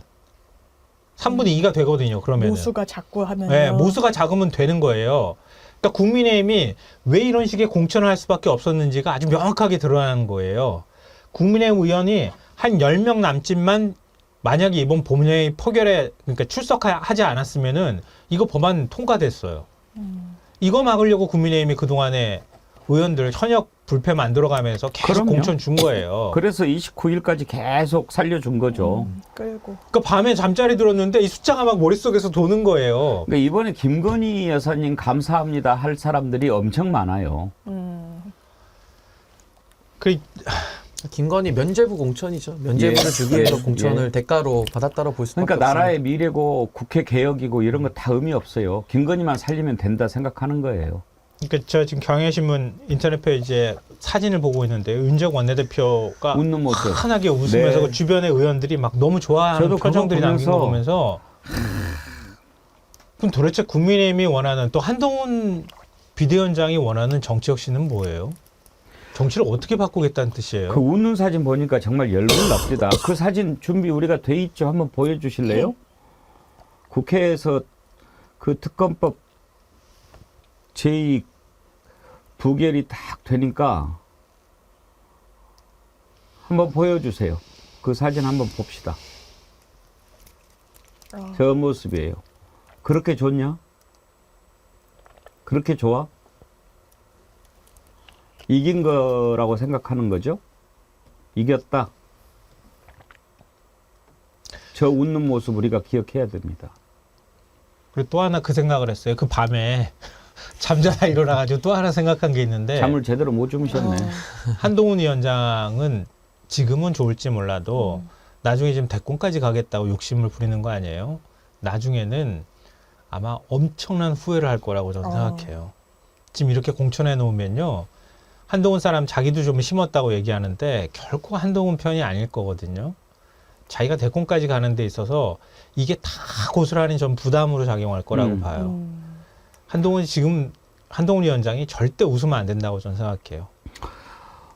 3분의 2가 되거든요, 그러면은. 모수가 작고 하면. 네, 모수가 작으면 되는 거예요. 그러니까 국민의힘이 왜 이런 식의 공천을 할 수밖에 없었는지가 아주 명확하게 드러나는 거예요. 국민의힘 의원이 한 10명 남짓만 만약에 이번 본회의 표결에 그러니까 출석하지 않았으면은 이거 법안 통과됐어요. 이거 막으려고 국민의힘이 그동안에 의원들 현역 불패 만들어가면서 계속 그럼요. 공천 준 거예요. 그래서 29일까지 계속 살려준 거죠. 끌고. 그러니까 밤에 잠자리 들었는데 이 숫자가 막 머릿속에서 도는 거예요. 그러니까 이번에 김건희 여사님 감사합니다 할 사람들이 엄청 많아요. 그 김건희 면죄부 공천이죠. 면죄부를 예. 주기 위해서 예. 공천을 대가로 받았다고 볼 수밖에 그러니까 없습니다. 나라의 미래고 국회 개혁이고 이런 거 다 의미 없어요. 김건희만 살리면 된다 생각하는 거예요. 그러니까 저 지금 경향신문 인터넷 페이지에 사진을 보고 있는데 윤석 원내대표가 웃는 모습. 환하게 웃으면서 네. 그 주변의 의원들이 막 너무 좋아하는 저도 그거 표정들이 남긴 거 보면서 그럼 도대체 국민의힘이 원하는 또 한동훈 비대위원장이 원하는 정치 혁신은 뭐예요? 정치를 어떻게 바꾸겠다는 뜻이에요? 그 웃는 사진 보니까 정말 열불 납니다. 그 사진 준비 우리가 돼 있죠. 한번 보여주실래요? 국회에서 그 특검법 제2 부결이 딱 되니까 한번 보여주세요. 그 사진 한번 봅시다. 저 모습이에요. 그렇게 좋냐? 그렇게 좋아? 이긴 거라고 생각하는 거죠? 이겼다. 저 웃는 모습 우리가 기억해야 됩니다. 그리고 또 하나 그 생각을 했어요. 그 밤에 잠자다 일어나가지고 또 하나 생각한 게 있는데 잠을 제대로 못 주무셨네. 한동훈 위원장은 지금은 좋을지 몰라도 나중에 지금 대권까지 가겠다고 욕심을 부리는 거 아니에요? 나중에는 아마 엄청난 후회를 할 거라고 저는 생각해요. 지금 이렇게 공천해 놓으면요. 한동훈 사람 자기도 좀 심었다고 얘기하는데 결코 한동훈 편이 아닐 거거든요. 자기가 대권까지 가는 데 있어서 이게 다 고스란히 좀 부담으로 작용할 거라고 봐요. 한동훈 위원장이 절대 웃으면 안 된다고 저는 생각해요.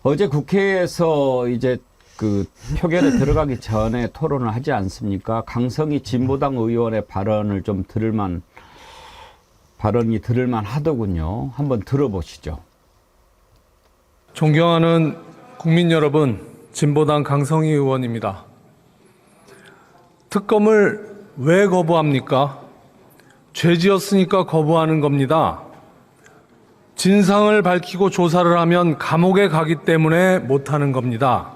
어제 국회에서 이제 그 표결에 들어가기 전에 토론을 하지 않습니까? 강성희 진보당 의원의 발언을 좀 발언이 들을만 하더군요. 한번 들어보시죠. 존경하는 국민 여러분, 진보당 강성희 의원입니다. 특검을 왜 거부합니까? 죄 지었으니까 거부하는 겁니다. 진상을 밝히고 조사를 하면 감옥에 가기 때문에 못하는 겁니다.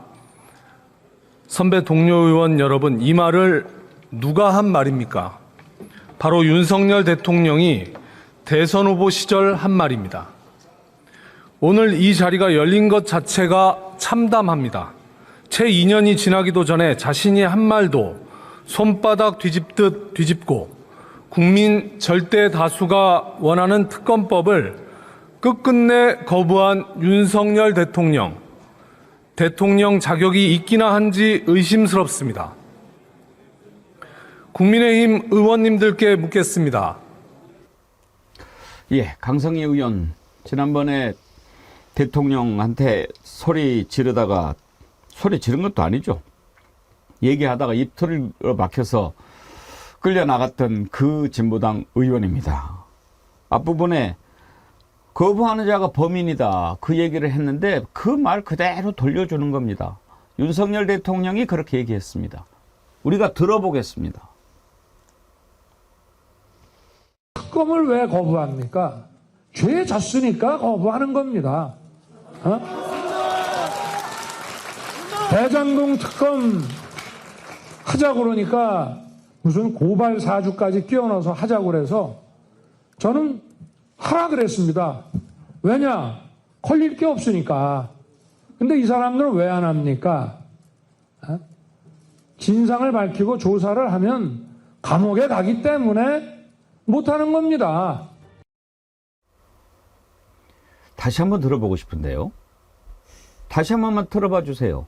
선배 동료 의원 여러분, 이 말을 누가 한 말입니까? 바로 윤석열 대통령이 대선 후보 시절 한 말입니다. 오늘 이 자리가 열린 것 자체가 참담합니다. 채 2년이 지나기도 전에 자신이 한 말도 손바닥 뒤집듯 뒤집고 국민 절대 다수가 원하는 특검법을 끝끝내 거부한 윤석열 대통령 자격이 있기나 한지 의심스럽습니다. 국민의힘 의원님들께 묻겠습니다. 예, 강성희 의원 지난번에 대통령한테 소리 지르다가 소리 지른 것도 아니죠. 얘기하다가 입틀을 막혀서 끌려나갔던 그 진보당 의원입니다. 앞부분에 거부하는 자가 범인이다. 그 얘기를 했는데 그 말 그대로 돌려주는 겁니다. 윤석열 대통령이 그렇게 얘기했습니다. 우리가 들어보겠습니다. 특검을 왜 거부합니까? 죄 졌으니까 거부하는 겁니다. 대장동 특검 하자고 그러니까 무슨 고발 사주까지 끼워넣어서 하자고 그래서 저는 하라 그랬습니다. 왜냐? 걸릴 게 없으니까. 근데 이 사람들은 왜 안 합니까? 진상을 밝히고 조사를 하면 감옥에 가기 때문에 못하는 겁니다. 다시 한번 들어보고 싶은데요. 다시 한 번만 들어봐 주세요.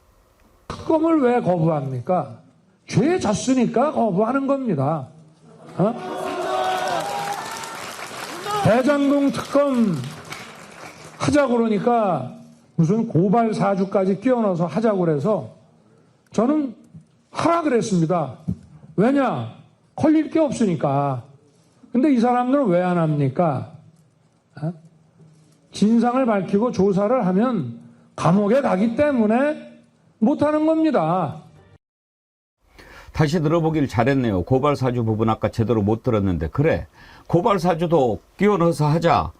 특검을 왜 거부합니까? 죄 졌으니까 거부하는 겁니다. 대장동 특검 하자고 그러니까 무슨 고발 사주까지 끼워넣어서 하자고 그래서 저는 하라 그랬습니다. 왜냐? 걸릴 게 없으니까. 근데 이 사람들은 왜 안 합니까? 진상을 밝히고 조사를 하면 감옥에 가기 때문에 못하는 겁니다. 다시 들어보길 잘했네요. 고발사주 부분 아까 제대로 못 들었는데 그래 고발사주도 끼워넣어서 하자.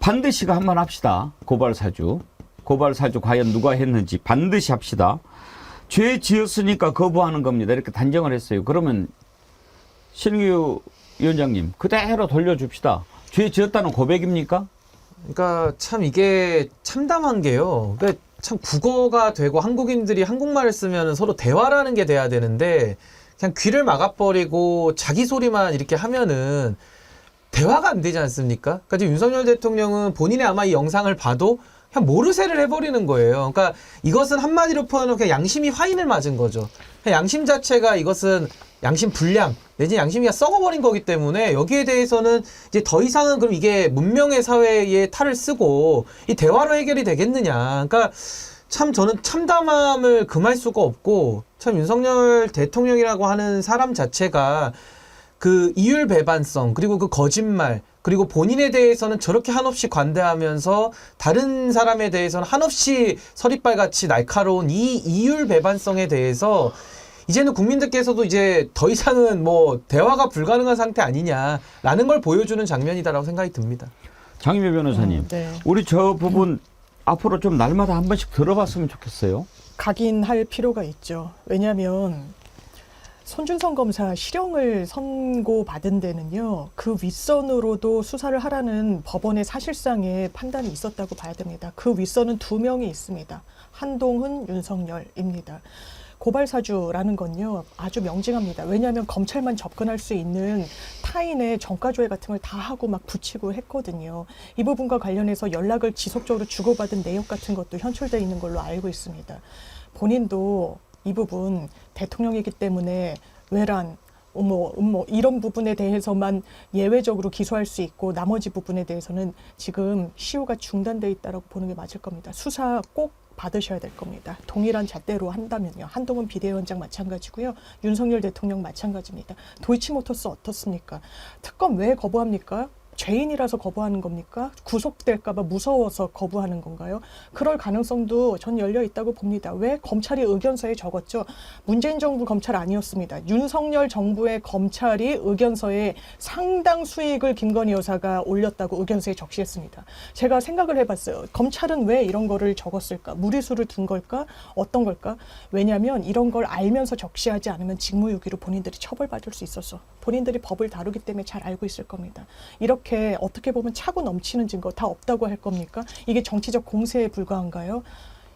반드시가 한번 합시다. 고발사주 과연 누가 했는지 반드시 합시다. 죄 지었으니까 거부하는 겁니다. 이렇게 단정을 했어요. 그러면 신규 위원장님 그대로 돌려줍시다. 죄 지었다는 고백입니까? 그러니까 참 이게 참담한 게요. 그러니까 참 국어가 되고 한국인들이 한국말을 쓰면 서로 대화라는 게 돼야 되는데 그냥 귀를 막아버리고 자기 소리만 이렇게 하면은 대화가 안 되지 않습니까? 그러니까 지금 윤석열 대통령은 본인이 아마 이 영상을 봐도 그냥 모르쇠를 해버리는 거예요. 그러니까 이것은 한마디로 표현하면 그냥 양심이 화인을 맞은 거죠. 그냥 양심 자체가 이것은 양심 불량 내지 양심이 썩어버린 거기 때문에 여기에 대해서는 이제 더 이상은 그럼 이게 문명의 사회에 탈을 쓰고 이 대화로 해결이 되겠느냐. 그러니까 참 저는 참담함을 금할 수가 없고 참 윤석열 대통령이라고 하는 사람 자체가 그 이율배반성 그리고 그 거짓말 그리고 본인에 대해서는 저렇게 한없이 관대하면서 다른 사람에 대해서는 한없이 서리빨같이 날카로운 이 이율배반성에 대해서 이제는 국민들께서도 이제 더 이상은 뭐 대화가 불가능한 상태 아니냐라는 걸 보여주는 장면이다라고 생각이 듭니다. 장희배 변호사님, 네. 우리 저 부분 앞으로 좀 날마다 한 번씩 들어봤으면 좋겠어요. 각인할 필요가 있죠. 왜냐하면 손준성 검사 실형을 선고받은 데는요, 그 윗선으로도 수사를 하라는 법원의 사실상의 판단이 있었다고 봐야 됩니다. 그 윗선은 2명이 있습니다. 한동훈, 윤석열입니다. 고발사주라는 건요, 아주 명징합니다. 왜냐하면 검찰만 접근할 수 있는 타인의 전과조회 같은 걸 다 하고 막 붙이고 했거든요. 이 부분과 관련해서 연락을 지속적으로 주고받은 내역 같은 것도 현출되어 있는 걸로 알고 있습니다. 본인도 이 부분 대통령이기 때문에 외란, 이런 부분에 대해서만 예외적으로 기소할 수 있고 나머지 부분에 대해서는 지금 시효가 중단돼 있다고 보는 게 맞을 겁니다. 수사 꼭 받으셔야 될 겁니다. 동일한 잣대로 한다면요. 한동훈 비대위원장 마찬가지고요. 윤석열 대통령 마찬가지입니다. 도이치모터스 어떻습니까? 특검 왜 거부합니까? 죄인이라서 거부하는 겁니까? 구속될까 봐 무서워서 거부하는 건가요? 그럴 가능성도 전 열려 있다고 봅니다. 왜? 검찰이 의견서에 적었죠. 문재인 정부 검찰 아니었습니다. 윤석열 정부의 검찰이 의견서에 상당 수익을 김건희 여사가 올렸다고 의견서에 적시했습니다. 제가 생각을 해봤어요. 검찰은 왜 이런 거를 적었을까? 무리수를 둔 걸까? 어떤 걸까? 왜냐하면 이런 걸 알면서 적시하지 않으면 직무유기로 본인들이 처벌받을 수 있어서 본인들이 법을 다루기 때문에 잘 알고 있을 겁니다. 이렇게 어떻게 보면 차고 넘치는 증거 다 없다고 할 겁니까? 이게 정치적 공세에 불과한가요?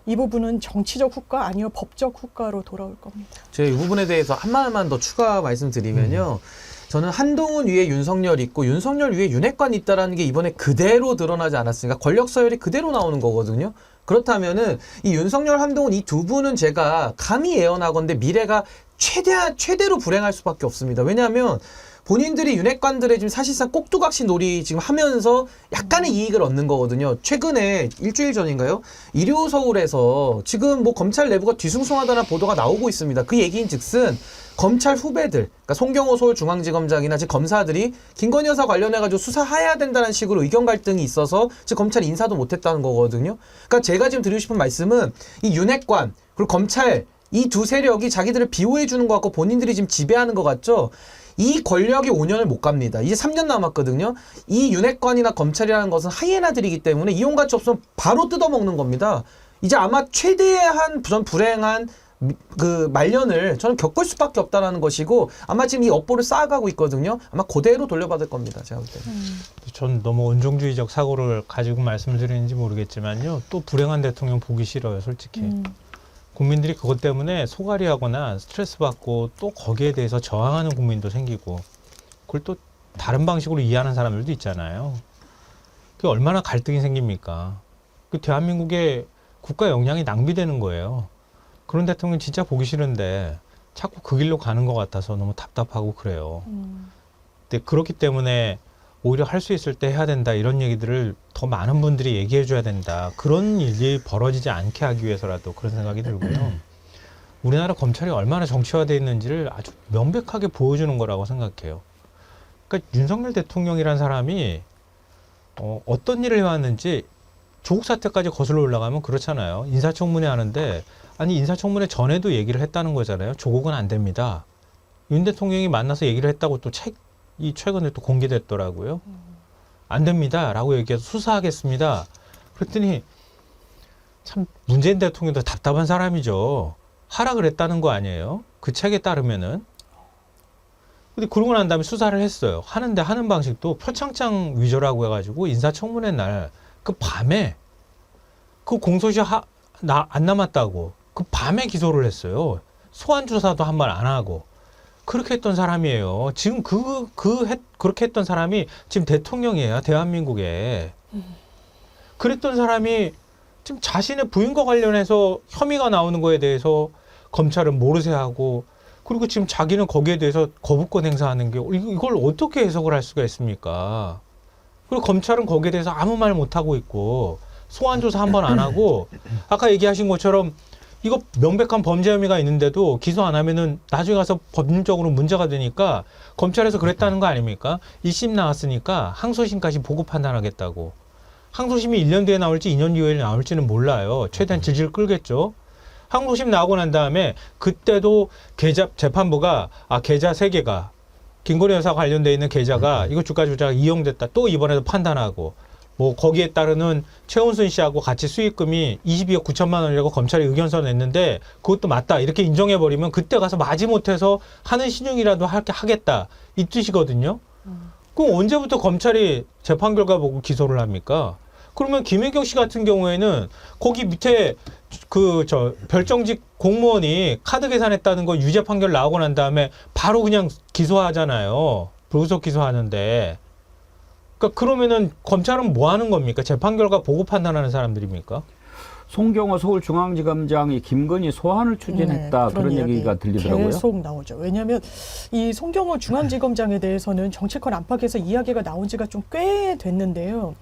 이 부분은 정치적 후과 아니요 법적 후과로 돌아올 겁니다. 제가 이 부분에 대해서 한마디만 더 추가 말씀드리면요. 저는 한동훈 위에 윤석열 있고 윤석열 위에 윤핵관 있다라는 게 이번에 그대로 드러나지 않았으니까 권력 서열이 그대로 나오는 거거든요. 그렇다면은 이 윤석열, 한동훈 이 두 분은 제가 감히 예언하건대 미래가 최대로 불행할 수밖에 없습니다. 왜냐하면 본인들이 윤핵관들의 지금 사실상 꼭두각시 놀이 지금 하면서 약간의 이익을 얻는 거거든요. 최근에 일주일 전인가요? 일요서울에서 지금 뭐 검찰 내부가 뒤숭숭하다는 보도가 나오고 있습니다. 그 얘기인 즉슨 검찰 후배들, 그러니까 송경호 서울중앙지검장이나 즉 검사들이 김건희 여사 관련해가지고 수사해야 된다는 식으로 의견 갈등이 있어서 즉 검찰 인사도 못했다는 거거든요. 그러니까 제가 지금 드리고 싶은 말씀은 이 윤핵관 그리고 검찰 이 두 세력이 자기들을 비호해 주는 것 같고 본인들이 지금 지배하는 것 같죠. 이 권력이 5년을 못 갑니다. 이제 3년 남았거든요. 이 윤핵관이나 검찰이라는 것은 하이에나들이기 때문에 이용가치 없으면 바로 뜯어먹는 겁니다. 이제 아마 최대한 불행한 그 말년을 저는 겪을 수밖에 없다라는 것이고 아마 지금 이 업보를 쌓아가고 있거든요. 아마 그대로 돌려받을 겁니다. 제가 볼 때는. 전 너무 온종주의적 사고를 가지고 말씀을 드리는지 모르겠지만요. 또 불행한 대통령 보기 싫어요, 솔직히. 국민들이 그것 때문에 소갈이하거나 스트레스 받고 또 거기에 대해서 저항하는 국민도 생기고 그걸 또 다른 방식으로 이해하는 사람들도 있잖아요. 그게 얼마나 갈등이 생깁니까? 그 대한민국의 국가 역량이 낭비되는 거예요. 그런 대통령 진짜 보기 싫은데 자꾸 그 길로 가는 것 같아서 너무 답답하고 그래요. 근데 그렇기 때문에 오히려 할 수 있을 때 해야 된다 이런 얘기들을 더 많은 분들이 얘기해 줘야 된다. 그런 일이 벌어지지 않게 하기 위해서라도 그런 생각이 들고요. 우리나라 검찰이 얼마나 정치화되어 있는지를 아주 명백하게 보여주는 거라고 생각해요. 그러니까 윤석열 대통령이라는 사람이 어떤 일을 해왔는지 조국 사태까지 거슬러 올라가면 그렇잖아요. 인사청문회 하는데 아니 인사청문회 전에도 얘기를 했다는 거잖아요. 조국은 안 됩니다. 윤 대통령이 만나서 얘기를 했다고 또 이 최근에 또 공개됐더라고요. 안 됩니다. 라고 얘기해서 수사하겠습니다. 그랬더니 참 문재인 대통령도 답답한 사람이죠. 하라 그랬다는 거 아니에요? 그 책에 따르면은. 근데 그러고 난 다음에 수사를 했어요. 하는데 하는 방식도 표창장 위조라고 해가지고 인사청문회 날 그 밤에 그 공소시 안 남았다고 그 밤에 기소를 했어요. 소환 조사도 한 번 안 하고. 그렇게 했던 사람이에요. 지금 그렇게 했던 사람이 지금 대통령이에요. 대한민국에. 그랬던 사람이 지금 자신의 부인과 관련해서 혐의가 나오는 거에 대해서 검찰은 모르쇠 하고 그리고 지금 자기는 거기에 대해서 거부권 행사하는 게 이걸 어떻게 해석을 할 수가 있습니까? 그리고 검찰은 거기에 대해서 아무 말 못하고 있고 소환 조사 한 번 안 하고 아까 얘기하신 것처럼 이거 명백한 범죄 혐의가 있는데도 기소 안 하면은 나중에 가서 법률적으로 문제가 되니까 검찰에서 그랬다는 거 아닙니까? 1심 나왔으니까 항소심까지 보고 판단하겠다고. 항소심이 1년 뒤에 나올지 2년 뒤에 나올지는 몰라요. 최대한 질질 끌겠죠. 항소심 나오고 난 다음에 그때도 재판부가 계좌 3개가 김건희 여사 관련돼 있는 계좌가 이거 주가 조작 이용됐다. 또 이번에도 판단하고 뭐 거기에 따르는 최은순 씨하고 같이 수익금이 22억 9천만 원이라고 검찰이 의견서 냈는데 그것도 맞다 이렇게 인정해버리면 그때 가서 마지못해서 하는 신용이라도 하겠다 이 뜻이거든요. 그럼 언제부터 검찰이 재판 결과 보고 기소를 합니까? 그러면 김혜경 씨 같은 경우에는 거기 밑에 별정직 공무원이 카드 계산했다는 거 유죄 판결 나오고 난 다음에 바로 그냥 기소하잖아요. 불구속 기소하는데. 그러니까 그러면은 검찰은 뭐 하는 겁니까? 재판 결과 보고 판단하는 사람들입니까? 송경호 서울중앙지검장이 김건희 소환을 추진했다 그런 얘기가 들리더라고요. 계속 나오죠. 왜냐하면 이 송경호 중앙지검장에 대해서는 정치권 안팎에서 이야기가 나온 지가 좀 꽤 됐는데요.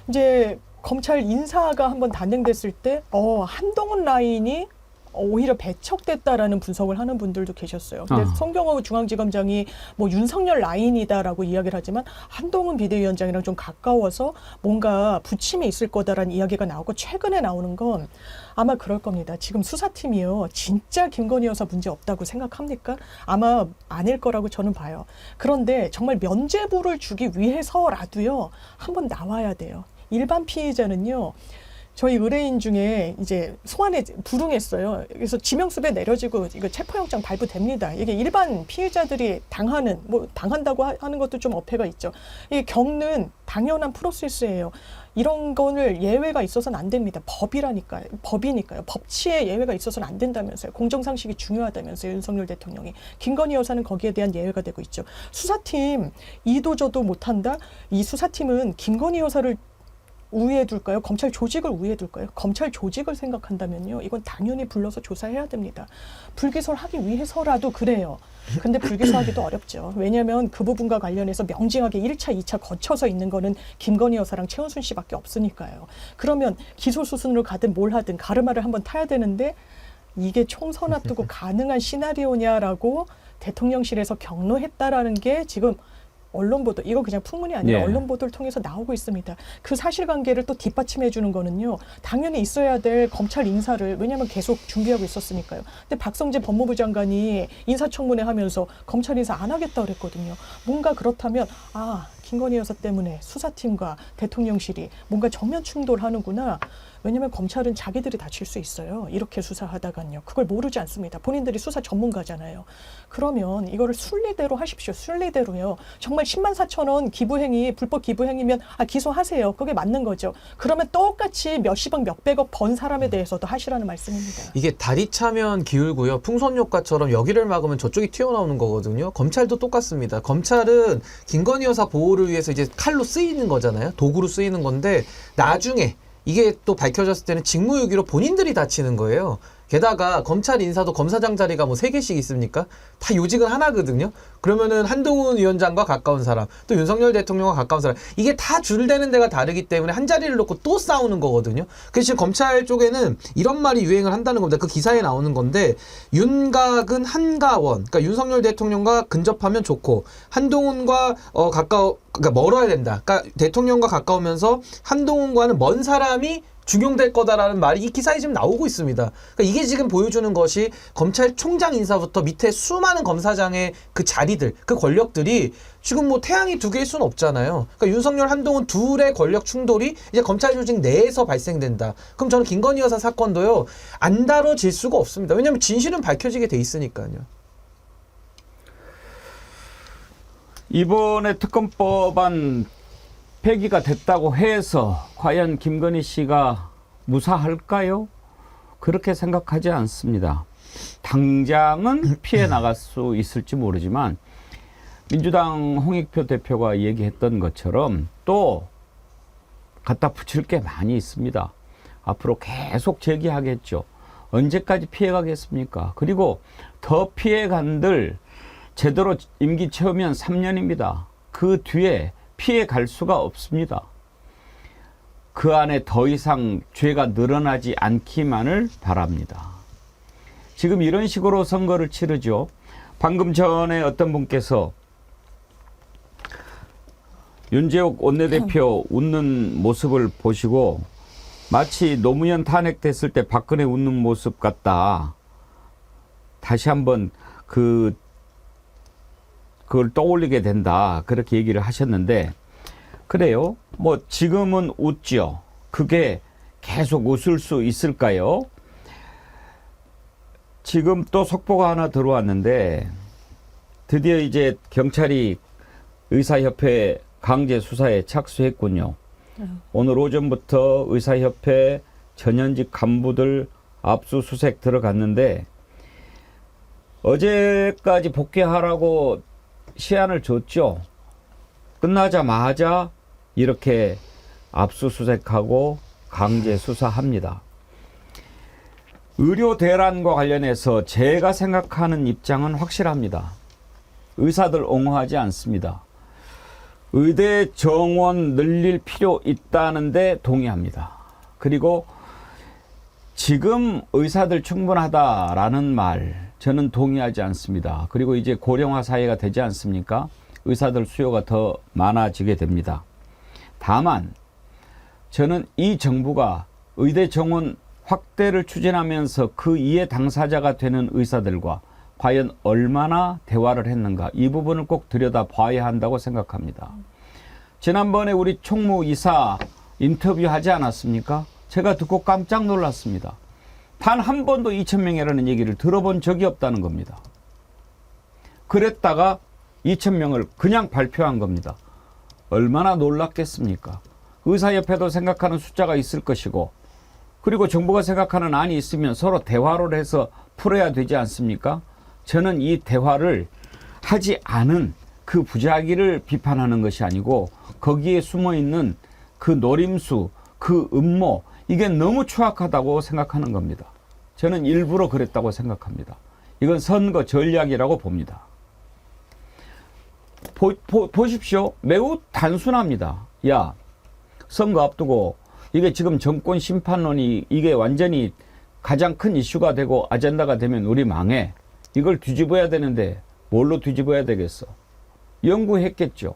이제 검찰 인사가 한번 단행됐을 때 한동훈 라인이 오히려 배척됐다라는 분석을 하는 분들도 계셨어요. 근데 송경호 중앙지검장이 뭐 윤석열 라인이다라고 이야기를 하지만 한동훈 비대위원장이랑 좀 가까워서 뭔가 부침이 있을 거다라는 이야기가 나오고 최근에 나오는 건 아마 그럴 겁니다. 지금 수사팀이요. 진짜 김건희 여사 문제 없다고 생각합니까? 아마 아닐 거라고 저는 봐요. 그런데 정말 면죄부를 주기 위해서라도요. 한번 나와야 돼요. 일반 피해자는요. 저희 의뢰인 중에 이제 소환에 불응했어요. 그래서 지명수배 내려지고 이거 체포영장 발부됩니다. 이게 일반 피해자들이 당한다고 하는 것도 좀 어폐가 있죠. 이게 겪는 당연한 프로세스예요. 이런 거를 예외가 있어서는 안 됩니다. 법이니까요. 법치에 예외가 있어서는 안 된다면서요. 공정상식이 중요하다면서요. 윤석열 대통령이. 김건희 여사는 거기에 대한 예외가 되고 있죠. 수사팀 이도저도 못한다? 이 수사팀은 김건희 여사를 우위에 둘까요? 검찰 조직을 우위에 둘까요? 검찰 조직을 생각한다면요. 이건 당연히 불러서 조사해야 됩니다. 불기소를 하기 위해서라도 그래요. 근데 불기소하기도 어렵죠. 왜냐하면 그 부분과 관련해서 명징하게 1차, 2차 거쳐서 있는 거는 김건희 여사랑 최은순 씨밖에 없으니까요. 그러면 기소 수순으로 가든 뭘 하든 가르마를 한번 타야 되는데 이게 총선 앞두고 가능한 시나리오냐라고 대통령실에서 경로했다라는 게 지금 언론 보도, 이거 그냥 풍문이 아니라 네. 언론 보도를 통해서 나오고 있습니다. 그 사실관계를 또 뒷받침해 주는 거는요. 당연히 있어야 될 검찰 인사를 왜냐하면 계속 준비하고 있었으니까요. 근데 박성재 법무부 장관이 인사청문회 하면서 검찰 인사 안 하겠다 그랬거든요. 뭔가 그렇다면 김건희 여사 때문에 수사팀과 대통령실이 뭔가 정면 충돌하는구나. 왜냐하면 검찰은 자기들이 다칠 수 있어요. 이렇게 수사하다간요. 그걸 모르지 않습니다. 본인들이 수사 전문가잖아요. 그러면 이거를 순리대로 하십시오. 순리대로요. 정말 10만 4천 원 기부행위, 불법 기부행위면 기소하세요. 그게 맞는 거죠. 그러면 똑같이 몇십억, 몇백억 번 사람에 대해서도 하시라는 말씀입니다. 이게 다리 차면 기울고요. 풍선효과처럼 여기를 막으면 저쪽이 튀어나오는 거거든요. 검찰도 똑같습니다. 검찰은 김건희 여사 보호를 위해서 이제 칼로 쓰이는 거잖아요. 도구로 쓰이는 건데 나중에 이게 또 밝혀졌을 때는 직무유기로 본인들이 다치는 거예요. 게다가 검찰 인사도 검사장 자리가 뭐 3개씩 있습니까? 다 요직은 하나거든요. 그러면은 한동훈 위원장과 가까운 사람, 또 윤석열 대통령과 가까운 사람, 이게 다 줄되는 데가 다르기 때문에 한 자리를 놓고 또 싸우는 거거든요. 그래서 지금 검찰 쪽에는 이런 말이 유행을 한다는 겁니다. 그 기사에 나오는 건데 윤곽은 한가원, 그러니까 윤석열 대통령과 근접하면 좋고 한동훈과 그러니까 멀어야 된다. 그러니까 대통령과 가까우면서 한동훈과는 먼 사람이 중용될 거다라는 말이 이 기사에 지금 나오고 있습니다. 그러니까 이게 지금 보여주는 것이 검찰총장 인사부터 밑에 수많은 검사장의 그 자리들, 그 권력들이 지금 뭐 태양이 두 개일 수는 없잖아요. 그러니까 윤석열, 한동훈 둘의 권력 충돌이 이제 검찰 조직 내에서 발생된다. 그럼 저는 김건희 여사 사건도요, 안 다뤄질 수가 없습니다. 왜냐하면 진실은 밝혀지게 돼 있으니까요. 이번에 특검법안 폐기가 됐다고 해서 과연 김건희 씨가 무사할까요? 그렇게 생각하지 않습니다. 당장은 피해 나갈 수 있을지 모르지만 민주당 홍익표 대표가 얘기했던 것처럼 또 갖다 붙일 게 많이 있습니다. 앞으로 계속 제기하겠죠. 언제까지 피해가겠습니까? 그리고 더 피해간들 제대로 임기 채우면 3년입니다. 그 뒤에 피해갈 수가 없습니다. 그 안에 더 이상 죄가 늘어나지 않기만을 바랍니다. 지금 이런 식으로 선거를 치르죠. 방금 전에 어떤 분께서 윤재욱 원내대표 웃는 모습을 보시고 마치 노무현 탄핵됐을 때 박근혜 웃는 모습 같다. 다시 한번 그걸 떠올리게 된다. 그렇게 얘기를 하셨는데 그래요. 뭐 지금은 웃죠. 그게 계속 웃을 수 있을까요? 지금 또 속보가 하나 들어왔는데 드디어 이제 경찰이 의사협회 강제 수사에 착수했군요. 오늘 오전부터 의사협회 전현직 간부들 압수수색 들어갔는데 어제까지 복귀하라고 시한을 줬죠. 끝나자마자 이렇게 압수수색하고 강제 수사합니다. 의료 대란과 관련해서 제가 생각하는 입장은 확실합니다. 의사들 옹호하지 않습니다. 의대 정원 늘릴 필요 있다는데 동의합니다. 그리고 지금 의사들 충분하다라는 말 저는 동의하지 않습니다. 그리고 이제 고령화 사회가 되지 않습니까? 의사들 수요가 더 많아지게 됩니다. 다만 저는 이 정부가 의대 정원 확대를 추진하면서 그 이해 당사자가 되는 의사들과 과연 얼마나 대화를 했는가 이 부분을 꼭 들여다봐야 한다고 생각합니다. 지난번에 우리 총무이사 인터뷰하지 않았습니까? 제가 듣고 깜짝 놀랐습니다. 단 한 번도 2,000명이라는 얘기를 들어본 적이 없다는 겁니다. 그랬다가 2,000명을 그냥 발표한 겁니다. 얼마나 놀랐겠습니까? 의사협회도 생각하는 숫자가 있을 것이고 그리고 정부가 생각하는 안이 있으면 서로 대화를 해서 풀어야 되지 않습니까? 저는 이 대화를 하지 않은 그 부작위를 비판하는 것이 아니고 거기에 숨어있는 그 노림수, 그 음모 이게 너무 추악하다고 생각하는 겁니다. 저는 일부러 그랬다고 생각합니다. 이건 선거 전략이라고 봅니다. 보십시오. 매우 단순합니다. 야, 선거 앞두고 이게 지금 정권 심판론이 이게 완전히 가장 큰 이슈가 되고 아젠다가 되면 우리 망해. 이걸 뒤집어야 되는데 뭘로 뒤집어야 되겠어? 연구했겠죠.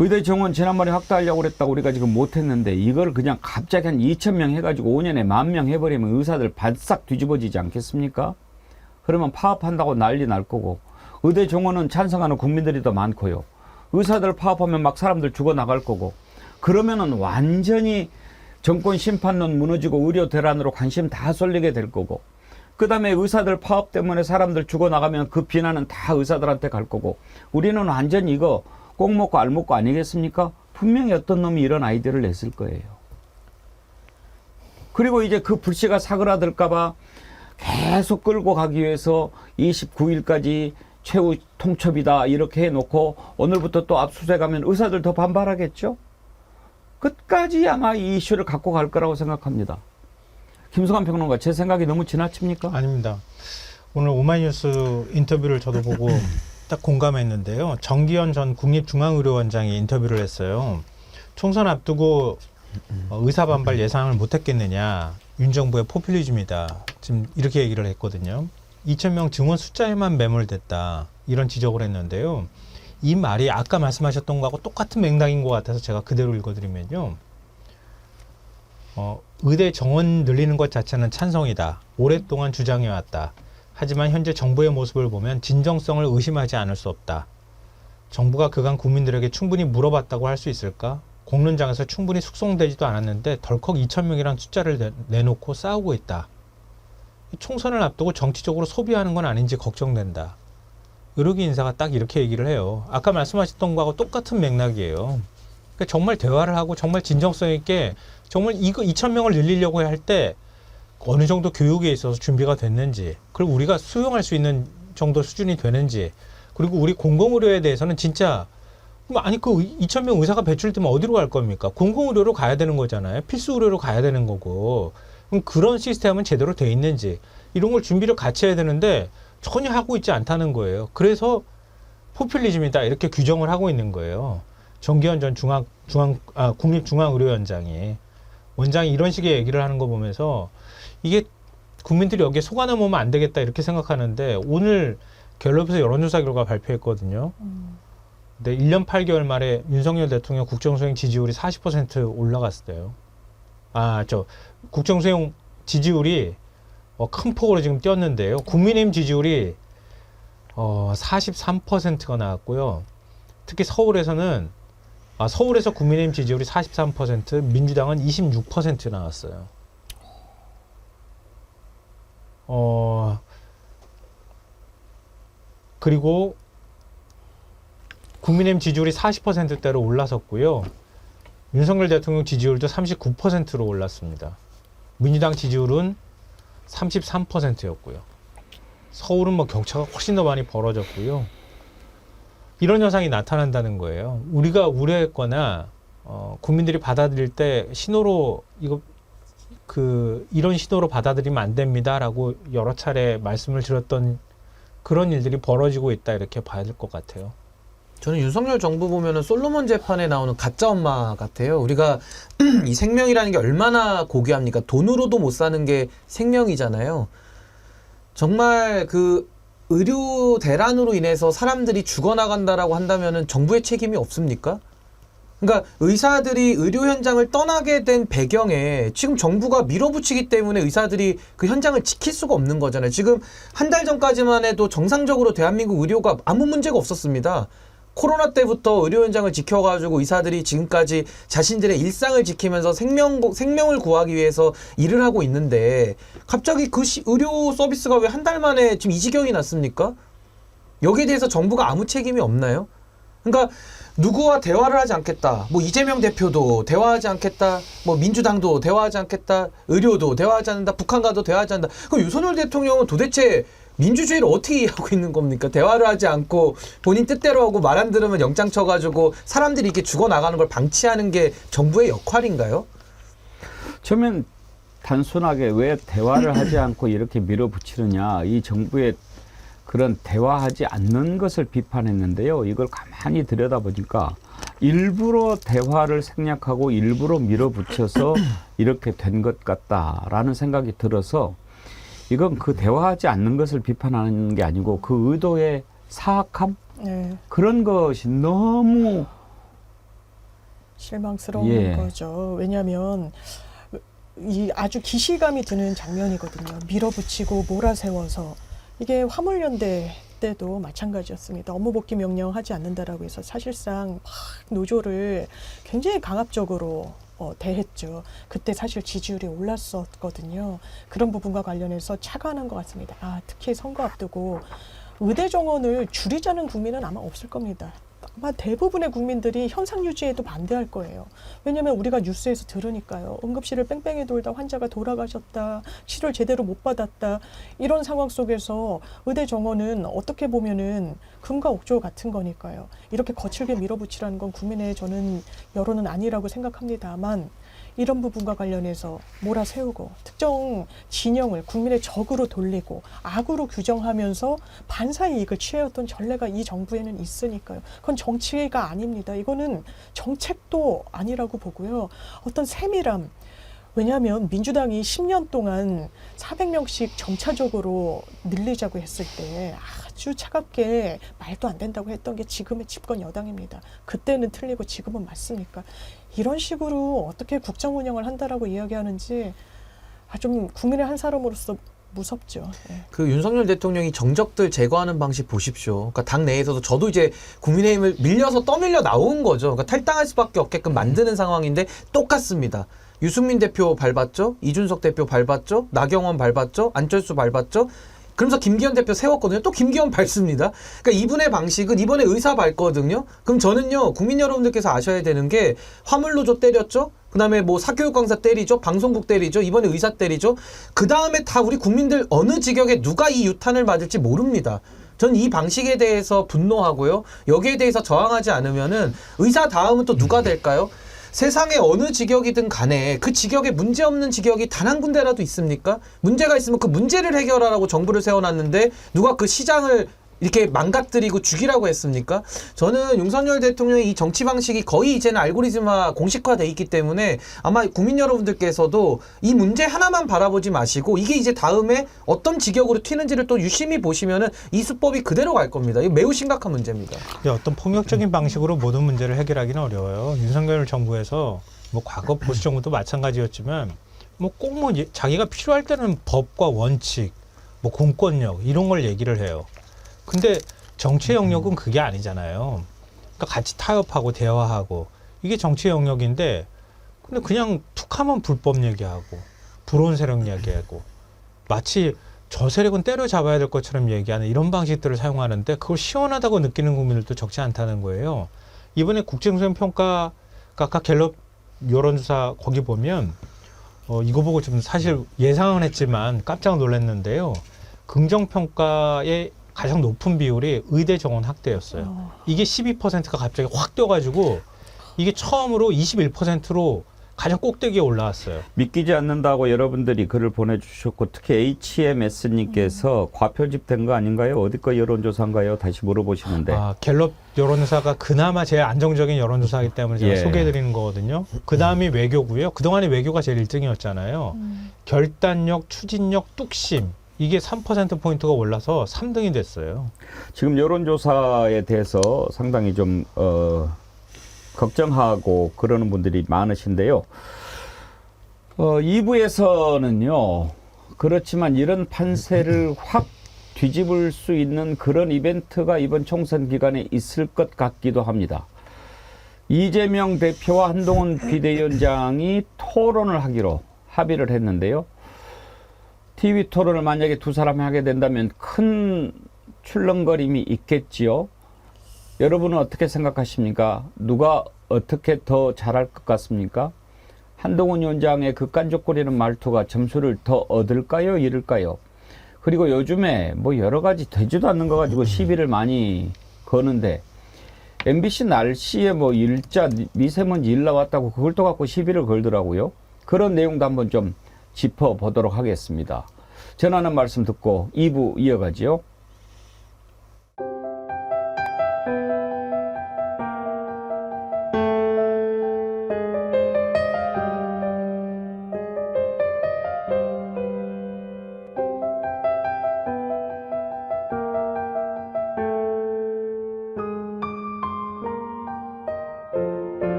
의대 정원 지난번에 확대하려고 그랬다고 우리가 지금 못했는데 이걸 그냥 갑자기 한 2,000명 해가지고 5년에 10,000명 해버리면 의사들 바싹 뒤집어지지 않겠습니까? 그러면 파업한다고 난리 날 거고 의대 정원은 찬성하는 국민들이 더 많고요. 의사들 파업하면 막 사람들 죽어나갈 거고 그러면은 완전히 정권 심판론 무너지고 의료 대란으로 관심 다 쏠리게 될 거고 그 다음에 의사들 파업 때문에 사람들 죽어나가면 그 비난은 다 의사들한테 갈 거고 우리는 완전히 이거 꼭 먹고 알 먹고 아니겠습니까? 분명히 어떤 놈이 이런 아이디어를 냈을 거예요. 그리고 이제 그 불씨가 사그라들까 봐 계속 끌고 가기 위해서 29일까지 최후 통첩이다 이렇게 해놓고 오늘부터 또 압수수색하면 의사들 더 반발하겠죠? 끝까지 아마 이 이슈를 갖고 갈 거라고 생각합니다. 김성환 평론가 제 생각이 너무 지나칩니까? 아닙니다. 오늘 오마이뉴스 인터뷰를 저도 보고 딱 공감했는데요. 정기현 전 국립중앙의료원장이 인터뷰를 했어요. 총선 앞두고 의사 반발 예상을 못했겠느냐. 윤 정부의 포퓰리즘이다. 지금 이렇게 얘기를 했거든요. 2,000명 증원 숫자에만 매몰됐다. 이런 지적을 했는데요. 이 말이 아까 말씀하셨던 거하고 똑같은 맥락인 것 같아서 제가 그대로 읽어드리면요. 의대 정원 늘리는 것 자체는 찬성이다. 오랫동안 주장해왔다. 하지만 현재 정부의 모습을 보면 진정성을 의심하지 않을 수 없다. 정부가 그간 국민들에게 충분히 물어봤다고 할 수 있을까? 공론장에서 충분히 숙성되지도 않았는데 덜컥 2,000명이라는 숫자를 내놓고 싸우고 있다. 총선을 앞두고 정치적으로 소비하는 건 아닌지 걱정된다. 의료계 인사가 딱 이렇게 얘기를 해요. 아까 말씀하셨던 거하고 똑같은 맥락이에요. 그러니까 정말 대화를 하고 정말 진정성 있게 정말 이거 2,000명을 늘리려고 할 때 어느 정도 교육에 있어서 준비가 됐는지 그리고 우리가 수용할 수 있는 정도 수준이 되는지 그리고 우리 공공의료에 대해서는 진짜 그럼 아니 그 2,000명 의사가 배출되면 어디로 갈 겁니까? 공공의료로 가야 되는 거잖아요. 필수 의료로 가야 되는 거고. 그럼 그런 시스템은 제대로 돼 있는지 이런 걸 준비를 같이 해야 되는데 전혀 하고 있지 않다는 거예요. 그래서 포퓰리즘이다 이렇게 규정을 하고 있는 거예요. 정기현 전 국립중앙의료원장이 이런 식의 얘기를 하는 거 보면서 이게 국민들이 여기에 속아 넘으면 안 되겠다 이렇게 생각하는데 오늘 갤럽에서 여론조사 결과 발표했거든요. 근데 1년 8개월 만에 윤석열 대통령 국정수행 지지율이 40% 올라갔어요. 국정수행 지지율이 큰 폭으로 지금 뛰었는데요. 국민의힘 지지율이 43%가 나왔고요. 특히 서울에서 국민의힘 지지율이 43%, 민주당은 26% 나왔어요. 그리고 국민의힘 지지율이 40%대로 올라섰고요. 윤석열 대통령 지지율도 39%로 올랐습니다. 민주당 지지율은 33%였고요. 서울은 뭐 격차가 훨씬 더 많이 벌어졌고요. 이런 현상이 나타난다는 거예요. 우리가 우려했거나 국민들이 받아들일 때 신호로 이런 신호로 받아들이면 안 됩니다라고 여러 차례 말씀을 드렸던 그런 일들이 벌어지고 있다 이렇게 봐야 될 것 같아요. 저는 윤석열 정부 보면은 솔로몬 재판에 나오는 가짜 엄마 같아요. 우리가 이 생명이라는 게 얼마나 고귀합니까? 돈으로도 못 사는 게 생명이잖아요. 정말 그 의료 대란으로 인해서 사람들이 죽어나간다라고 한다면은 정부의 책임이 없습니까? 그러니까 의사들이 의료 현장을 떠나게 된 배경에 지금 정부가 밀어붙이기 때문에 의사들이 그 현장을 지킬 수가 없는 거잖아요. 지금 한 달 전까지만 해도 정상적으로 대한민국 의료가 아무 문제가 없었습니다. 코로나 때부터 의료 현장을 지켜가지고 의사들이 지금까지 자신들의 일상을 지키면서 생명을 구하기 위해서 일을 하고 있는데 갑자기 그 의료 서비스가 왜 한 달 만에 지금 이 지경이 났습니까? 여기에 대해서 정부가 아무 책임이 없나요? 그러니까 누구와 대화를 하지 않겠다. 뭐 이재명 대표도 대화하지 않겠다. 뭐 민주당도 대화하지 않겠다. 의료도 대화하지 않는다. 북한과도 대화하지 않는다. 그럼 윤석열 대통령은 도대체 민주주의를 어떻게 이해하고 있는 겁니까? 대화를 하지 않고 본인 뜻대로 하고 말 안 들으면 영장 쳐가지고 사람들이 이렇게 죽어나가는 걸 방치하는 게 정부의 역할인가요? 처음엔 단순하게 왜 대화를 하지 않고 이렇게 밀어붙이느냐, 이 정부의 그런 대화하지 않는 것을 비판했는데요. 이걸 가만히 들여다보니까 일부러 대화를 생략하고 일부러 밀어붙여서 이렇게 된 것 같다라는 생각이 들어서 이건 그 대화하지 않는 것을 비판하는 게 아니고 그 의도의 사악함? 네. 그런 것이 너무 실망스러운 거죠. 왜냐하면 이 아주 기시감이 드는 장면이거든요. 밀어붙이고 몰아세워서. 이게 화물연대 때도 마찬가지였습니다. 업무복귀 명령하지 않는다라고 해서 사실상 막 노조를 굉장히 강압적으로 대했죠. 그때 사실 지지율이 올랐었거든요. 그런 부분과 관련해서 차가는 것 같습니다. 특히 선거 앞두고 의대 정원을 줄이자는 국민은 아마 없을 겁니다. 아마 대부분의 국민들이 현상 유지에도 반대할 거예요. 왜냐하면 우리가 뉴스에서 들으니까요. 응급실을 뺑뺑이 돌다 환자가 돌아가셨다. 치료를 제대로 못 받았다. 이런 상황 속에서 의대 정원은 어떻게 보면은 금과 옥조 같은 거니까요. 이렇게 거칠게 밀어붙이라는 건 국민의 저는 여론은 아니라고 생각합니다만 이런 부분과 관련해서 몰아세우고 특정 진영을 국민의 적으로 돌리고 악으로 규정하면서 반사 이익을 취해왔던 전례가 이 정부에는 있으니까요. 그건 정치가 아닙니다. 이거는 정책도 아니라고 보고요. 어떤 세밀함. 왜냐하면 민주당이 10년 동안 400명씩 점차적으로 늘리자고 했을 때 아주 차갑게 말도 안 된다고 했던 게 지금의 집권 여당입니다. 그때는 틀리고 지금은 맞습니까? 이런 식으로 어떻게 국정 운영을 한다라고 이야기하는지 좀 국민의 한 사람으로서 무섭죠. 네. 그 윤석열 대통령이 정적들 제거하는 방식 보십시오. 그러니까 당 내에서도 저도 이제 국민의힘을 밀려서 떠밀려 나온 거죠. 그러니까 탈당할 수밖에 없게끔 만드는 상황인데 똑같습니다. 유승민 대표 밟았죠. 이준석 대표 밟았죠. 나경원 밟았죠. 안철수 밟았죠. 그러면서 김기현 대표 세웠거든요. 또 김기현 밟습니다. 그러니까 이분의 방식은 이번에 의사 밟거든요. 그럼 저는요, 국민 여러분들께서 아셔야 되는 게 화물노조 때렸죠. 그 다음에 뭐 사교육 강사 때리죠. 방송국 때리죠. 이번에 의사 때리죠. 그 다음에 다 우리 국민들 어느 지경에 누가 이 유탄을 맞을지 모릅니다. 전 이 방식에 대해서 분노하고요. 여기에 대해서 저항하지 않으면은 의사 다음은 또 누가 될까요? 세상의 어느 직역이든 간에 그 직역에 문제 없는 직역이 단 한 군데라도 있습니까? 문제가 있으면 그 문제를 해결하라고 정부를 세워놨는데 누가 그 시장을 이렇게 망가뜨리고 죽이라고 했습니까? 저는 윤석열 대통령의 이 정치 방식이 거의 이제는 알고리즘화 공식화돼 있기 때문에 아마 국민 여러분들께서도 이 문제 하나만 바라보지 마시고 이게 이제 다음에 어떤 직역으로 튀는지를 또 유심히 보시면은 이 수법이 그대로 갈 겁니다. 이거 매우 심각한 문제입니다. 어떤 폭력적인 방식으로 모든 문제를 해결하기는 어려워요. 윤석열 정부에서 뭐 과거 보수 정부도 마찬가지였지만 뭐 꼭 뭐 자기가 필요할 때는 법과 원칙, 뭐 공권력 이런 걸 얘기를 해요. 근데 정치의 영역은 그게 아니잖아요. 그러니까 같이 타협하고 대화하고 이게 정치의 영역인데 근데 그냥 툭하면 불법 얘기하고 불온 세력 얘기하고 마치 저 세력은 때려잡아야 될 것처럼 얘기하는 이런 방식들을 사용하는데 그걸 시원하다고 느끼는 국민들도 적지 않다는 거예요. 이번에 국정수행평가 아까 갤럽 여론조사 거기 보면 이거 보고 좀 사실 예상은 했지만 깜짝 놀랐는데요. 긍정평가의 가장 높은 비율이 의대 정원 학대였어요. 이게 12%가 갑자기 확 뛰어가지고 이게 처음으로 21%로 가장 꼭대기에 올라왔어요. 믿기지 않는다고 여러분들이 글을 보내주셨고 특히 HMS님께서 과표집된 거 아닌가요? 어디 거 여론조사인가요? 다시 물어보시는데. 갤럽 여론조사가 그나마 제일 안정적인 여론조사이기 때문에 제가 소개해드리는 거거든요. 그 다음이 외교고요. 그동안에 외교가 제일 1등이었잖아요. 결단력, 추진력, 뚝심. 이게 3%포인트가 올라서 3등이 됐어요. 지금 여론조사에 대해서 상당히 좀 걱정하고 그러는 분들이 많으신데요. 2부에서는요. 그렇지만 이런 판세를 확 뒤집을 수 있는 그런 이벤트가 이번 총선 기간에 있을 것 같기도 합니다. 이재명 대표와 한동훈 비대위원장이 토론을 하기로 합의를 했는데요. TV 토론을 만약에 두 사람이 하게 된다면 큰 출렁거림이 있겠지요. 여러분은 어떻게 생각하십니까? 누가 어떻게 더 잘할 것 같습니까? 한동훈 위원장의 극간적거리는 말투가 점수를 더 얻을까요? 잃을까요? 그리고 요즘에 뭐 여러 가지 되지도 않는 거 가지고 시비를 많이 거는데 MBC 날씨에 뭐 일자 미세먼지 일 나왔다고 그걸 또 갖고 시비를 걸더라고요. 그런 내용도 한번 좀 짚어보도록 하겠습니다. 전하는 말씀 듣고 2부 이어가지요.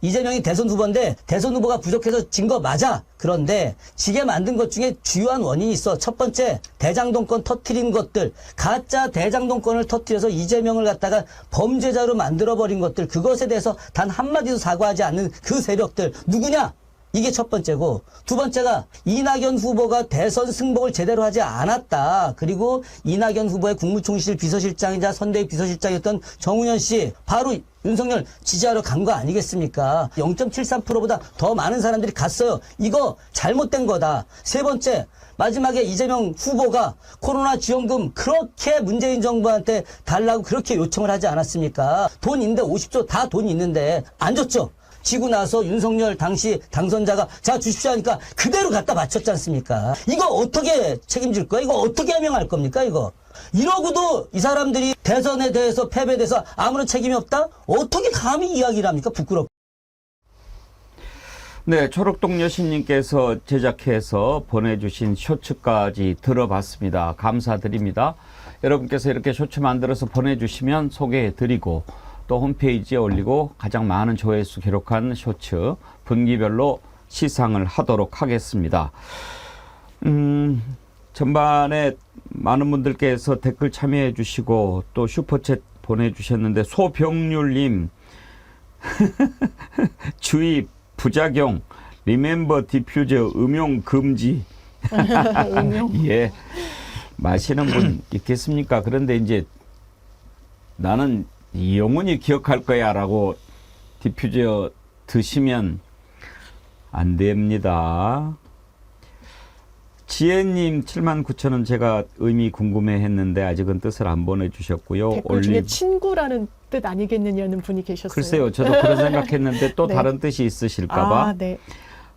이재명이 대선 후보인데 대선 후보가 부족해서 진 거 맞아. 그런데 지게 만든 것 중에 주요한 원인이 있어. 첫 번째, 대장동권 터트린 것들. 가짜 대장동권을 터트려서 이재명을 갖다가 범죄자로 만들어버린 것들. 그것에 대해서 단 한마디도 사과하지 않는 그 세력들. 누구냐? 이게 첫 번째고, 두 번째가 이낙연 후보가 대선 승복을 제대로 하지 않았다. 그리고 이낙연 후보의 국무총실 비서실장이자 선대위 비서실장이었던 정운현 씨, 바로 윤석열 지지하러 간 거 아니겠습니까? 0.73%보다 더 많은 사람들이 갔어요. 이거 잘못된 거다. 세 번째, 마지막에 이재명 후보가 코로나 지원금 그렇게 문재인 정부한테 달라고 그렇게 요청을 하지 않았습니까? 돈 있는데 50조 다 돈 있는데 안 줬죠. 지고 나서 윤석열 당시 당선자가 자 주십시오 하니까 그대로 갖다 바쳤지 않습니까? 이거 어떻게 책임질 거야? 이거 어떻게 해명할 겁니까? 이거 이러고도 이 사람들이 대선에 대해서 패배에 대해서 아무런 책임이 없다? 어떻게 감히 이야기를 합니까? 부끄럽고. 네, 초록동 여신님께서 제작해서 보내주신 쇼츠까지 들어봤습니다. 감사드립니다. 여러분께서 이렇게 쇼츠 만들어서 보내주시면 소개해드리고 또 홈페이지에 올리고 가장 많은 조회수 기록한 쇼츠 분기별로 시상을 하도록 하겠습니다. 전반에 많은 분들께서 댓글 참여해 주시고 또 슈퍼챗 보내주셨는데 소병률님 주의 부작용 리멤버 디퓨저 음용 금지. 예, 마시는 분 있겠습니까? 그런데 이제 나는 영원히 기억할 거야라고 디퓨저 드시면 안 됩니다. 지혜님 79,000원 제가 의미 궁금해했는데 아직은 뜻을 안 보내주셨고요. 댓글 중에 친구라는 뜻 아니겠느냐는 분이 계셨어요. 글쎄요, 저도 그런 생각했는데 또 네. 다른 뜻이 있으실까봐. 네.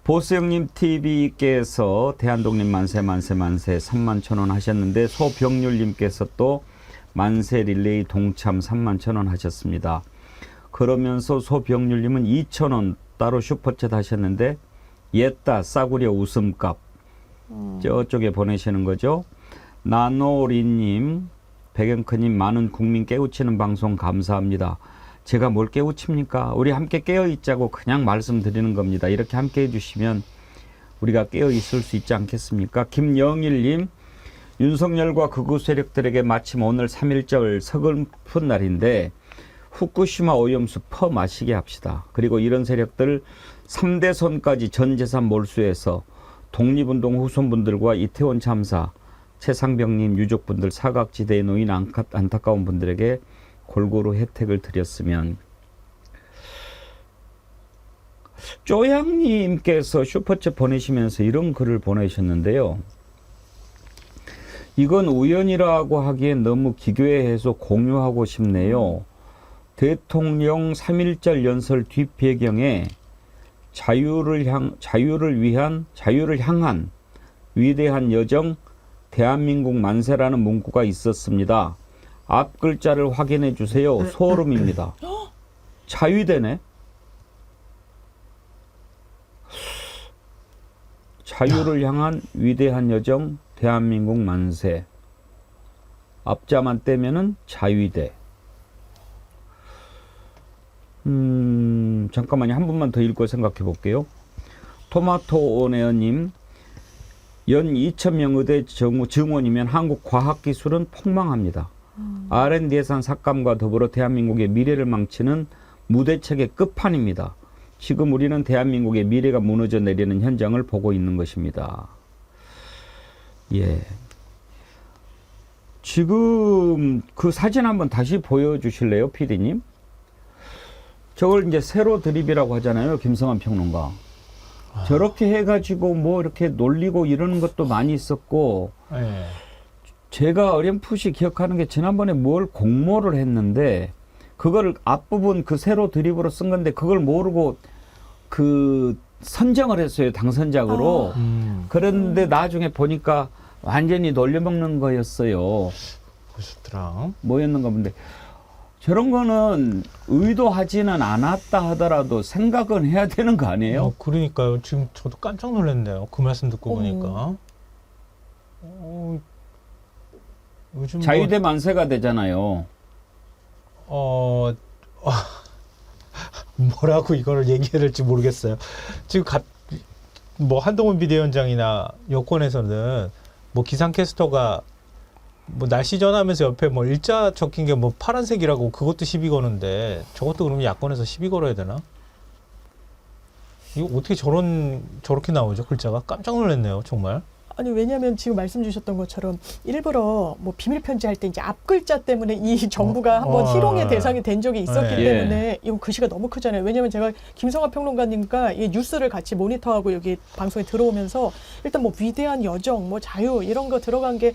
보스형님 TV께서 대한독립 만세 31,000원 하셨는데 소병률님께서 또 만세 릴레이 동참 31,000원 하셨습니다. 그러면서 소병률님은 2,000원 따로 슈퍼챗 하셨는데 옛다 싸구려 웃음값 저쪽에 보내시는 거죠. 나노리님, 백영크님 많은 국민 깨우치는 방송 감사합니다. 제가 뭘 깨우칩니까? 우리 함께 깨어있자고 그냥 말씀드리는 겁니다. 이렇게 함께 해주시면 우리가 깨어있을 수 있지 않겠습니까? 김영일님, 윤석열과 극우 세력들에게 마침 오늘 3.1절 서글픈 날인데 후쿠시마 오염수 퍼마시게 합시다. 그리고 이런 세력들 3대손까지 전 재산 몰수해서 독립운동 후손분들과 이태원 참사, 최상병님 유족분들 사각지대에 놓인 안타까운 분들에게 골고루 혜택을 드렸으면. 쪼양님께서 슈퍼챗 보내시면서 이런 글을 보내셨는데요. 이건 우연이라고 하기엔 너무 기괴해서 공유하고 싶네요. 대통령 3.1절 연설 뒷배경에 자유를 향한 위대한 여정 대한민국 만세라는 문구가 있었습니다. 앞 글자를 확인해 주세요. 소름입니다. 자유대네. 자유를 향한 위대한 여정 대한민국 만세. 앞자만 떼면은 자유대. 잠깐만요. 한 번만 더 읽고 생각해 볼게요. 토마토 오네어님, 연 2,000명 의대 증원이면 한국 과학기술은 폭망합니다. R&D 예산 삭감과 더불어 대한민국의 미래를 망치는 무대책의 끝판입니다. 지금 우리는 대한민국의 미래가 무너져 내리는 현장을 보고 있는 것입니다. 예. 지금 그 사진 한번 다시 보여주실래요, PD님? 저걸 이제 세로 드립이라고 하잖아요, 김성환 평론가. 저렇게 해가지고 뭐 이렇게 놀리고 이러는 것도 많이 있었고, 네. 제가 어렴풋이 기억하는 게 지난번에 뭘 공모를 했는데, 그걸 앞부분 그 세로 드립으로 쓴 건데, 그걸 모르고 그 선정을 했어요, 당선작으로. 그런데 나중에 보니까 완전히 놀려먹는 거였어요. 그렇더라. 뭐였는가 본데. 저런 거는 의도하지는 않았다 하더라도 생각은 해야 되는 거 아니에요? 그러니까요. 지금 저도 깜짝 놀랐네요. 그 말씀 듣고 보니까. 요즘 자유대 만세가 되잖아요. 뭐라고 이걸 얘기해야 될지 모르겠어요. 지금 뭐 한동훈 비대위원장이나 여권에서는 뭐 기상캐스터가 뭐 날씨 전하면서 옆에 뭐 일자 적힌 게 뭐 파란색이라고 그것도 시비 거는데 저것도 그러면 야권에서 시비 걸어야 되나? 이거 어떻게 저렇게 나오죠, 글자가? 깜짝 놀랐네요, 정말. 아니, 왜냐하면 지금 말씀 주셨던 것처럼 일부러 뭐 비밀 편지할 때 이제 앞 글자 때문에 이 정부가 한번 희롱의 대상이 된 적이 있었기 때문에 이건 글씨가 너무 크잖아요. 왜냐하면 제가 김성환 평론가님과 이 뉴스를 같이 모니터하고 여기 방송에 들어오면서 일단 뭐 위대한 여정, 뭐 자유 이런 거 들어간 게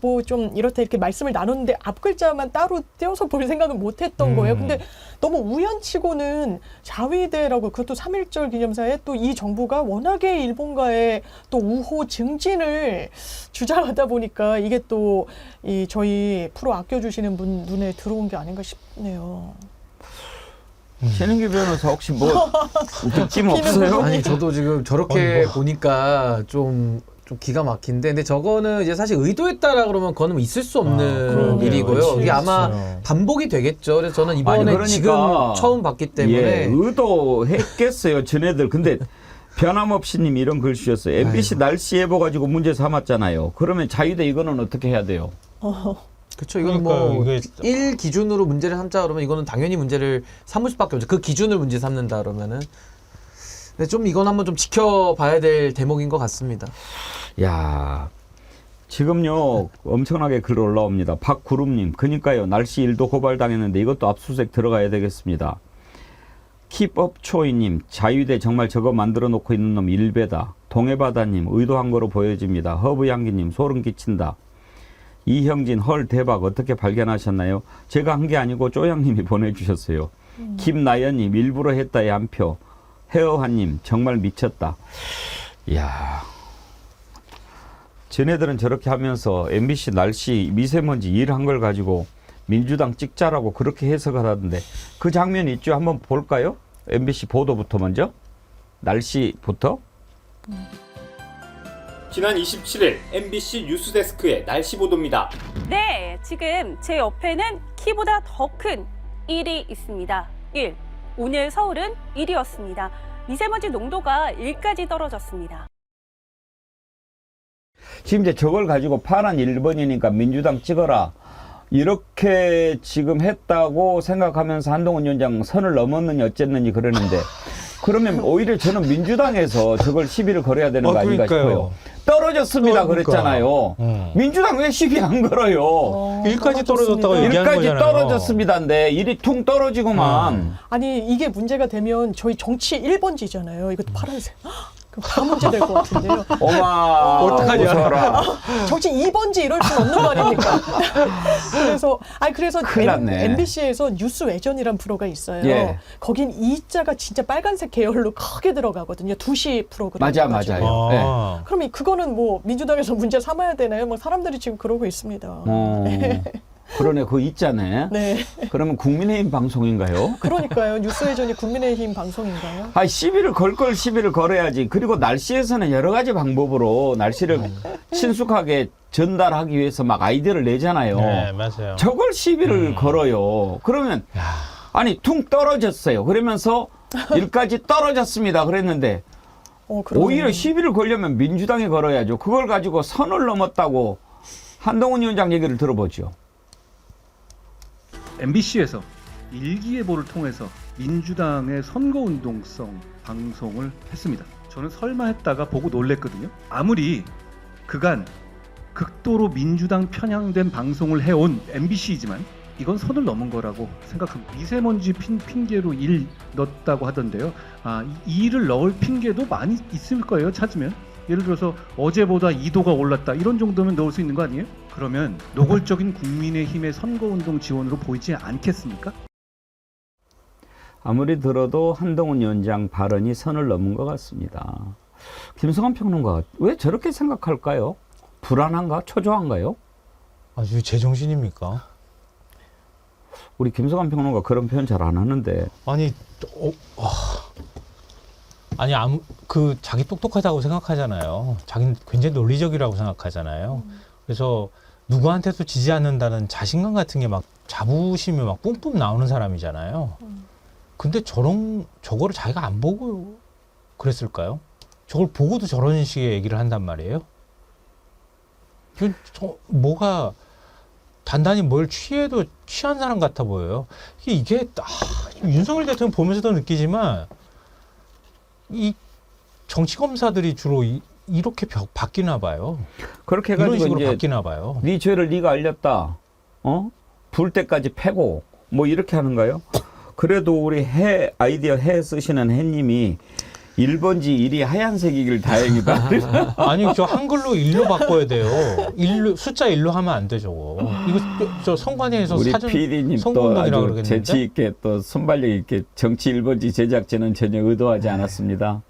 뭐 좀 이렇다 이렇게 말씀을 나눴는데 앞 글자만 따로 떼어서 볼 생각은 못 했던 거예요. 근데 너무 우연치고는 자위대라고 그것도 3.1절 기념사에 또 이 정부가 워낙에 일본과의 또 우호 증진을 주장하다 보니까 이게 또 이 저희 프로 아껴주시는 분 눈에 들어온 게 아닌가 싶네요. 신은규 변호사 혹시 뭐 느낌 없어요? 아니 저도 지금 저렇게 보니까 좀 좀 기가 막힌데, 근데 저거는 이제 사실 의도했다라 그러면 그거는 있을 수 없는 그러게요. 일이고요. 그렇지, 이게 아마 그렇죠. 반복이 되겠죠. 그래서 저는 이번에 아니, 그러니까 지금 처음 봤기 때문에 예, 의도했겠어요, 전애들. 근데 변함없이님 이런 글 주셨어요. MBC 날씨 예보 가지고 문제 삼았잖아요. 그러면 자유대 이거는 어떻게 해야 돼요? 그렇죠. 이건 그러니까요, 뭐 이게- 1 기준으로 문제를 삼자 그러면 이거는 당연히 문제를 삼을 수밖에 없죠. 그 기준을 문제 삼는다 그러면은. 근데 좀 이건 한번 좀 지켜봐야 될 대목인 것 같습니다. 야, 지금요 엄청나게 글 올라옵니다. 박구름님, 그니까요 날씨 일도 고발당했는데 이것도 압수수색 들어가야 되겠습니다. 킵업초이님, 자유대 정말 저거 만들어 놓고 있는 놈 일배다. 동해바다님, 의도한 거로 보여집니다. 허브향기님, 소름 끼친다. 이형진, 헐 대박, 어떻게 발견하셨나요? 제가 한 게 아니고 쪼양님이 보내주셨어요. 김나연님, 일부러 했다에 한 표. 헤어한님, 정말 미쳤다. 이야, 쟤네들은 저렇게 하면서 MBC 날씨 미세먼지 일한 걸 가지고 민주당 찍자라고 그렇게 해석을 하던데, 그 장면 있죠? 한번 볼까요? MBC 보도부터 먼저. 날씨부터. 지난 27일 MBC 뉴스데스크의 날씨 보도입니다. 네, 지금 제 옆에는 키보다 더 큰 1이 있습니다. 1. 오늘 서울은 1이었습니다. 미세먼지 농도가 1까지 떨어졌습니다. 지금 이제 저걸 가지고 파란 1번이니까 민주당 찍어라, 이렇게 지금 했다고 생각하면서 한동훈 위원장 선을 넘었느니 어쨌느니 그러는데, 그러면 오히려 저는 민주당에서 저걸 시비를 걸어야 되는 거 아닌가 싶어요. 떨어졌습니다 그랬잖아요. 민주당 왜 시비 안 걸어요? 일까지 떨어졌다고 얘기하는 일까지 거잖아요. 떨어졌습니다인데 일이 퉁 떨어지고만. 아니 이게 문제가 되면 저희 정치 1번지잖아요. 이거 파란색. 그럼 다 문제 될 것 같은데요. 어마, 어떡하냐. 정치 2번지 이럴 수 없는 거 아닙니까? 그래서 큰일 났네. MBC에서 뉴스 외전이란 프로가 있어요. 예. 거긴 이자가 진짜 빨간색 계열로 크게 들어가거든요. 2시 프로그램. 맞아요. 네. 그럼 그거는 뭐 민주당에서 문제 삼아야 되나요? 뭐 사람들이 지금 그러고 있습니다. 그러네, 그거 있잖아요. 네. 그러면 국민의힘 방송인가요? 그러니까요. 뉴스 외전이 국민의힘 방송인가요? 아, 시비를 걸 걸 시비를 걸어야지. 그리고 날씨에서는 여러 가지 방법으로 날씨를 친숙하게 전달하기 위해서 막 아이디어를 내잖아요. 네, 맞아요. 저걸 시비를 걸어요. 그러면 아니 퉁 떨어졌어요. 그러면서 일까지 떨어졌습니다. 그랬는데 오히려 시비를 걸려면 민주당에 걸어야죠. 그걸 가지고 선을 넘었다고 한동훈 위원장 얘기를 들어보죠. MBC에서 일기예보를 통해서 민주당의 선거운동성 방송을 했습니다. 저는 설마 했다가 보고 놀랬거든요. 아무리 그간 극도로 민주당 편향된 방송을 해온 MBC이지만 이건 선을 넘은 거라고 생각합니다. 미세먼지 핑계로 일 넣었다고 하던데요. 이 일을 넣을 핑계도 많이 있을 거예요, 찾으면. 예를 들어서 어제보다 2도가 올랐다, 이런 정도면 넣을 수 있는 거 아니에요? 그러면 노골적인 국민의힘의 선거운동 지원으로 보이지 않겠습니까? 아무리 들어도 한동훈 위원장 발언이 선을 넘은 것 같습니다. 김성환 평론가, 왜 저렇게 생각할까요? 불안한가? 초조한가요? 아주 제정신입니까? 우리 김성환 평론가 그런 표현 잘 안 하는데. 자기 똑똑하다고 생각하잖아요. 자기는 굉장히 논리적이라고 생각하잖아요. 그래서 누구한테도 지지 않는다는 자신감 같은 게 막 자부심이 막 뿜뿜 나오는 사람이잖아요. 근데 저거를 자기가 안 보고 그랬을까요? 저걸 보고도 저런 식의 얘기를 한단 말이에요. 뭐가 단단히 뭘 취해도 취한 사람 같아 보여요. 이게 윤석열 대통령 보면서도 느끼지만 이 정치 검사들이 주로 이렇게 바뀌나 봐요. 그렇게 이런 해가지고 식으로 이제 바뀌나 봐요. 네 죄를 네가 알렸다. 불 때까지 패고 뭐 이렇게 하는가요? 그래도 우리 아이디어 쓰시는 해님이 1번지 1이 하얀색이길 다행이다. 아니 저 한글로 1로 바꿔야 돼요. 숫자 1로 하면 안 돼 저거. 이거 저 선관위에서 우리 사전 PD님 또 선거운동이라고 아주 그러겠는데. 재치 있게 또 순발력 있게 정치 1번지 제작진은 전혀 의도하지 않았습니다.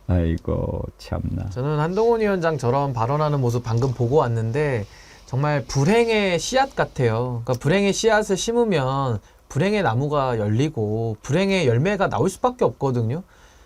아이고 참나. 저는 한동훈 위원장 저런 발언하는 모습 방금 보고 왔는데 정말 불행의 씨앗 같아요. 그러니까 불행의 씨앗을 심으면 불행의 나무가 열리고 불행의 열매가 나올 수밖에 없거든요.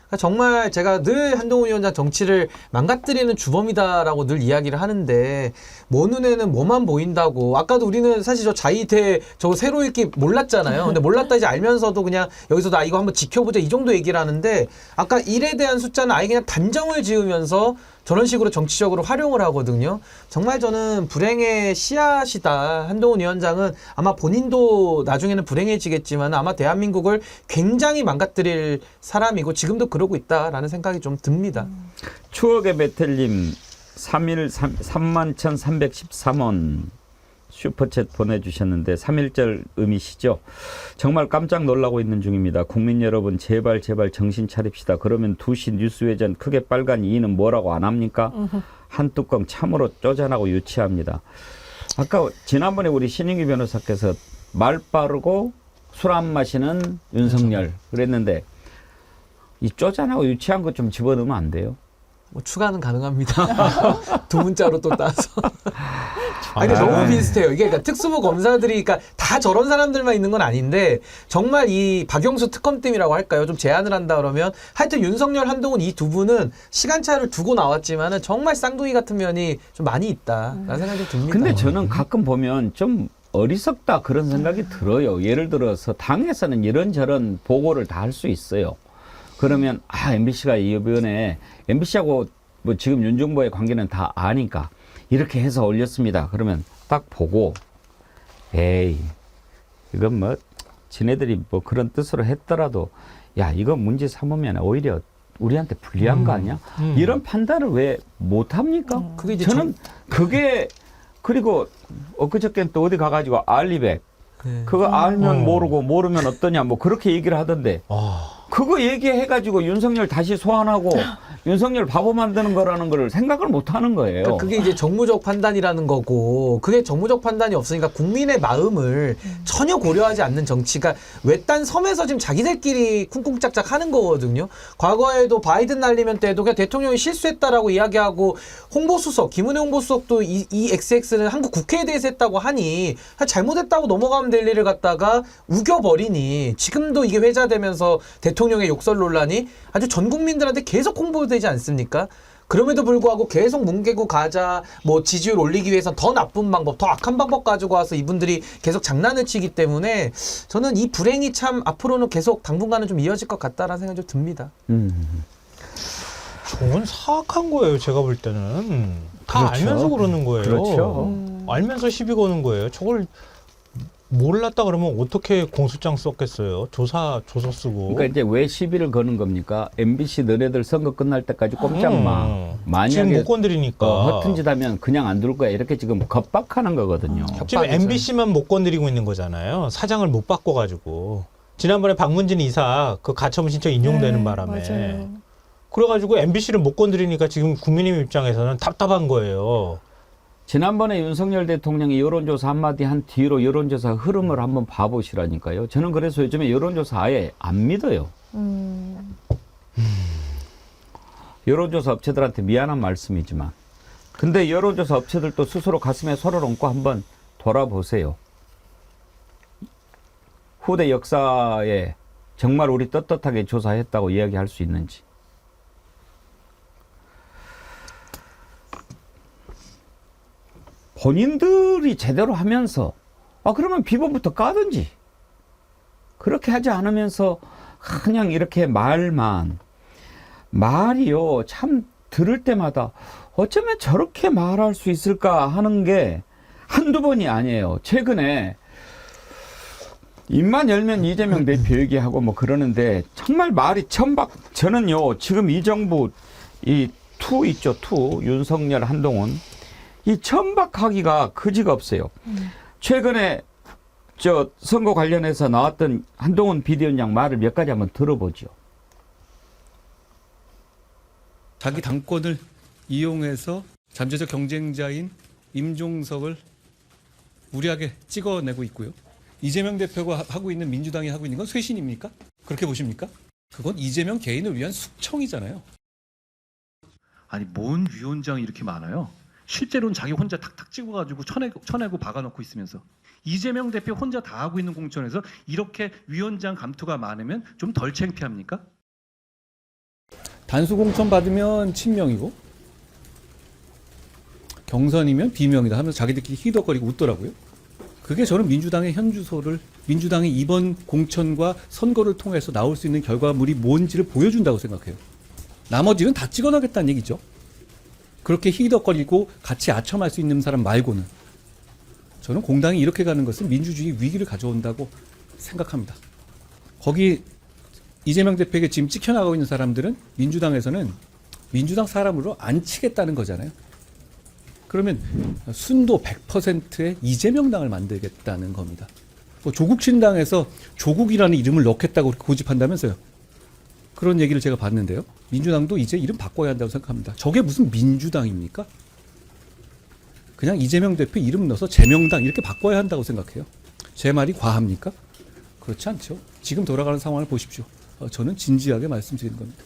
그러니까 정말 제가 늘 한동훈 위원장 정치를 망가뜨리는 주범이다라고 늘 이야기를 하는데 뭐 눈에는 뭐만 보인다고. 아까도 우리는 사실 저 자의대 저거 새로 읽기 몰랐잖아요. 근데 몰랐다 이제 알면서도 그냥 여기서 나 이거 한번 지켜보자 이 정도 얘기를 하는데 아까 1에 대한 숫자는 아예 그냥 단정을 지으면서 저런 식으로 정치적으로 활용을 하거든요. 정말 저는 불행의 씨앗이다. 한동훈 위원장은 아마 본인도 나중에는 불행해지겠지만 아마 대한민국을 굉장히 망가뜨릴 사람이고 지금도 그러고 있다라는 생각이 좀 듭니다. 추억의 베텔님 31,313원 슈퍼챗 보내주셨는데 3.1절 의미시죠? 정말 깜짝 놀라고 있는 중입니다. 국민 여러분 제발 정신 차립시다. 그러면 2시 뉴스회전 크게 빨간 이는 뭐라고 안 합니까? 한 뚜껑 참으로 쪼잔하고 유치합니다. 아까 지난번에 우리 신인규 변호사께서 말 빠르고 술 안 마시는 윤석열 그랬는데 이 쪼잔하고 유치한 것 좀 집어넣으면 안 돼요? 뭐 추가는 가능합니다. 두 문자로 또 따서. 아니 너무 비슷해요. 이게 그러니까 특수부 검사들이 그러니까 다 저런 사람들만 있는 건 아닌데 정말 이 박영수 특검팀이라고 할까요? 좀 제안을 한다 그러면 하여튼 윤석열, 한동훈 이 두 분은 시간차를 두고 나왔지만은 정말 쌍둥이 같은 면이 좀 많이 있다라는 생각이 듭니다. 근데 저는 가끔 보면 좀 어리석다 그런 생각이 들어요. 예를 들어서 당에서는 이런저런 보고를 다 할 수 있어요. 그러면 MBC가 이번에 MBC하고 뭐 지금 윤 정부의 관계는 다 아니까 이렇게 해서 올렸습니다. 그러면 딱 보고 에이 이건 뭐 지네들이 뭐 그런 뜻으로 했더라도 야 이거 문제 삼으면 오히려 우리한테 불리한 거 아니야? 이런 판단을 왜 못합니까? 그게 이제 저는 그게 그리고 엊그저께는 또 어디 가가지고 알리백 그거 알면 모르고 모르면 어떠냐 뭐 그렇게 얘기를 하던데 그거 얘기해가지고 윤석열 다시 소환하고 윤석열 바보 만드는 거라는 걸 생각을 못 하는 거예요. 그러니까 그게 이제 정무적 판단이라는 거고 그게 정무적 판단이 없으니까 국민의 마음을 전혀 고려하지 않는 정치가 외딴 섬에서 지금 자기들끼리 쿵쿵짝짝 하는 거거든요. 과거에도 바이든 날리면 때도 그냥 대통령이 실수했다라고 이야기하고 홍보수석 김은혜 홍보수석도 이 XX는 한국 국회에 대해서 했다고 하니 잘못했다고 넘어가면 될 일을 갖다가 우겨버리니 지금도 이게 회자되면서 대통령의 욕설 논란이 아주 전 국민들한테 계속 홍보되지 않습니까? 그럼에도 불구하고 계속 뭉개고 가자, 뭐 지지율 올리기 위해선 더 나쁜 방법, 더 악한 방법 가지고 와서 이분들이 계속 장난을 치기 때문에 저는 이 불행이 참 앞으로는 계속 당분간은 좀 이어질 것 같다라는 생각이 좀 듭니다. 저건 사악한 거예요. 제가 볼 때는 다 그렇죠. 알면서 그러는 거예요. 그렇죠. 알면서 시비 거는 거예요. 저걸 몰랐다 그러면 어떻게 공소장 썼겠어요? 조서 쓰고. 그러니까 이제 왜 시비를 거는 겁니까? MBC 너네들 선거 끝날 때까지 꼼짝 마. 만약에 지금 못 건드리니까. 허튼 짓 하면 그냥 안 둘 거야. 이렇게 지금 겁박하는 거거든요. 지금 MBC만 못 건드리고 있는 거잖아요. 사장을 못 바꿔가지고. 지난번에 박문진 이사 그 가처분 신청 인용되는 바람에. 맞아요. 그래가지고 MBC를 못 건드리니까 지금 국민의힘 입장에서는 답답한 거예요. 지난번에 윤석열 대통령이 여론조사 한마디 한 뒤로 여론조사 흐름을 한번 봐보시라니까요. 저는 그래서 요즘에 여론조사 아예 안 믿어요. 여론조사 업체들한테 미안한 말씀이지만. 근데 여론조사 업체들도 스스로 가슴에 손을 얹고 한번 돌아보세요. 후대 역사에 정말 우리 떳떳하게 조사했다고 이야기할 수 있는지. 본인들이 제대로 하면서 그러면 비번부터 까든지 그렇게 하지 않으면서 그냥 이렇게 말이요 참 들을 때마다 어쩌면 저렇게 말할 수 있을까 하는 게 한두 번이 아니에요. 최근에 입만 열면 이재명 대표 얘기하고 뭐 그러는데 정말 말이 천박. 저는요 지금 이 정부 이 투 있죠 투 윤석열 한동훈 이 천박하기가 그지가 없어요. 최근에 저 선거 관련해서 나왔던 한동훈 비대위원장 말을 몇 가지 한번 들어보죠. 자기 당권을 이용해서 잠재적 경쟁자인 임종석을 무리하게 찍어내고 있고요. 이재명 대표가 하고 있는 민주당이 하고 있는 건 쇄신입니까? 그렇게 보십니까? 그건 이재명 개인을 위한 숙청이잖아요. 아니 뭔 위원장이 이렇게 많아요? 실제로는 자기 혼자 탁탁 찍어가지고 쳐내고 박아놓고 있으면서 이재명 대표 혼자 다 하고 있는 공천에서 이렇게 위원장 감투가 많으면 좀 덜 창피합니까? 단수 공천 받으면 친명이고 경선이면 비명이다 하면서 자기들끼리 희덕거리고 웃더라고요. 그게 저는 민주당의 현주소를 민주당이 이번 공천과 선거를 통해서 나올 수 있는 결과물이 뭔지를 보여준다고 생각해요. 나머지는 다 찍어나겠다는 얘기죠. 그렇게 희덕거리고 같이 아첨할 수 있는 사람 말고는. 저는 공당이 이렇게 가는 것은 민주주의 위기를 가져온다고 생각합니다. 거기 이재명 대표에게 지금 찍혀나가고 있는 사람들은 민주당에서는 민주당 사람으로 안 치겠다는 거잖아요. 그러면 순도 100%의 이재명 당을 만들겠다는 겁니다. 뭐 조국 신당에서 조국이라는 이름을 넣겠다고 고집한다면서요. 그런 얘기를 제가 봤는데요. 민주당도 이제 이름 바꿔야 한다고 생각합니다. 저게 무슨 민주당입니까? 그냥 이재명 대표 이름 넣어서 재명당 이렇게 바꿔야 한다고 생각해요. 제 말이 과합니까? 그렇지 않죠. 지금 돌아가는 상황을 보십시오. 저는 진지하게 말씀드리는 겁니다.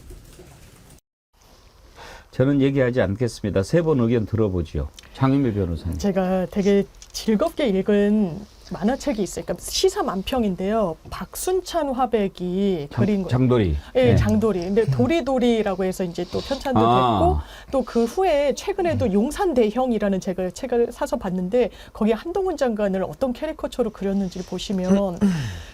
저는 얘기하지 않겠습니다. 세 분 의견 들어보지요. 장윤배 변호사님. 제가 되게 즐겁게 읽은 만화책이 있어요. 그러니까 시사 만평인데요. 박순찬 화백이 그린 거예요. 장도리. 네, 네. 장도리. 근데 도리도리라고 해서 이제 또 편찬도 됐고 또 그 후에 최근에도 용산대형이라는 책을 사서 봤는데 거기에 한동훈 장관을 어떤 캐리커처로 그렸는지를 보시면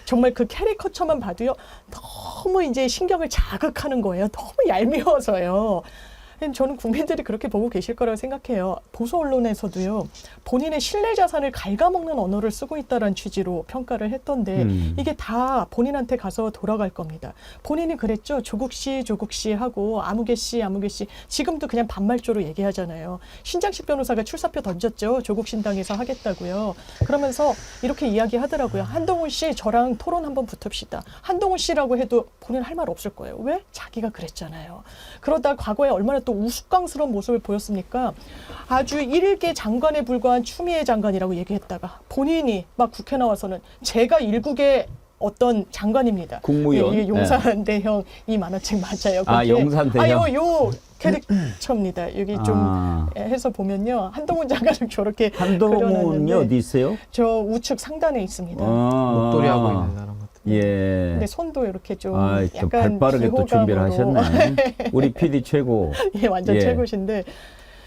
정말 그 캐리커처만 봐도요. 너무 이제 신경을 자극하는 거예요. 너무 얄미워서요. 저는 국민들이 그렇게 보고 계실 거라고 생각해요. 보수 언론에서도요. 본인의 신뢰 자산을 갉아먹는 언어를 쓰고 있다는 취지로 평가를 했던데 이게 다 본인한테 가서 돌아갈 겁니다. 본인이 그랬죠. 조국 씨 하고 아무개 씨. 지금도 그냥 반말조로 얘기하잖아요. 신장식 변호사가 출사표 던졌죠. 조국 신당에서 하겠다고요. 그러면서 이렇게 이야기하더라고요. 한동훈 씨 저랑 토론 한번 붙읍시다. 한동훈 씨라고 해도 본인 할 말 없을 거예요. 왜? 자기가 그랬잖아요. 그러다 과거에 얼마나 또 우스꽝스러운 모습을 보였습니까? 아주 일개 장관에 불과한 추미애 장관이라고 얘기했다가 본인이 막 국회 나와서는 제가 일국의 어떤 장관입니다. 국무위원. 예, 용산대형 이 만화책 맞아요. 아, 용산대형. 요 캐릭터입니다. 여기 좀 해서 보면요. 한동훈 장관을 저렇게 한동훈이 어디 있어요? 저 우측 상단에 있습니다. 목도리 하고 있는 사람 같은. 예. 근데 손도 이렇게 좀 좀 약간 발빠르게 또 준비를 비호감으로. 하셨네. 우리 PD 최고. 예, 완전 예. 최고신데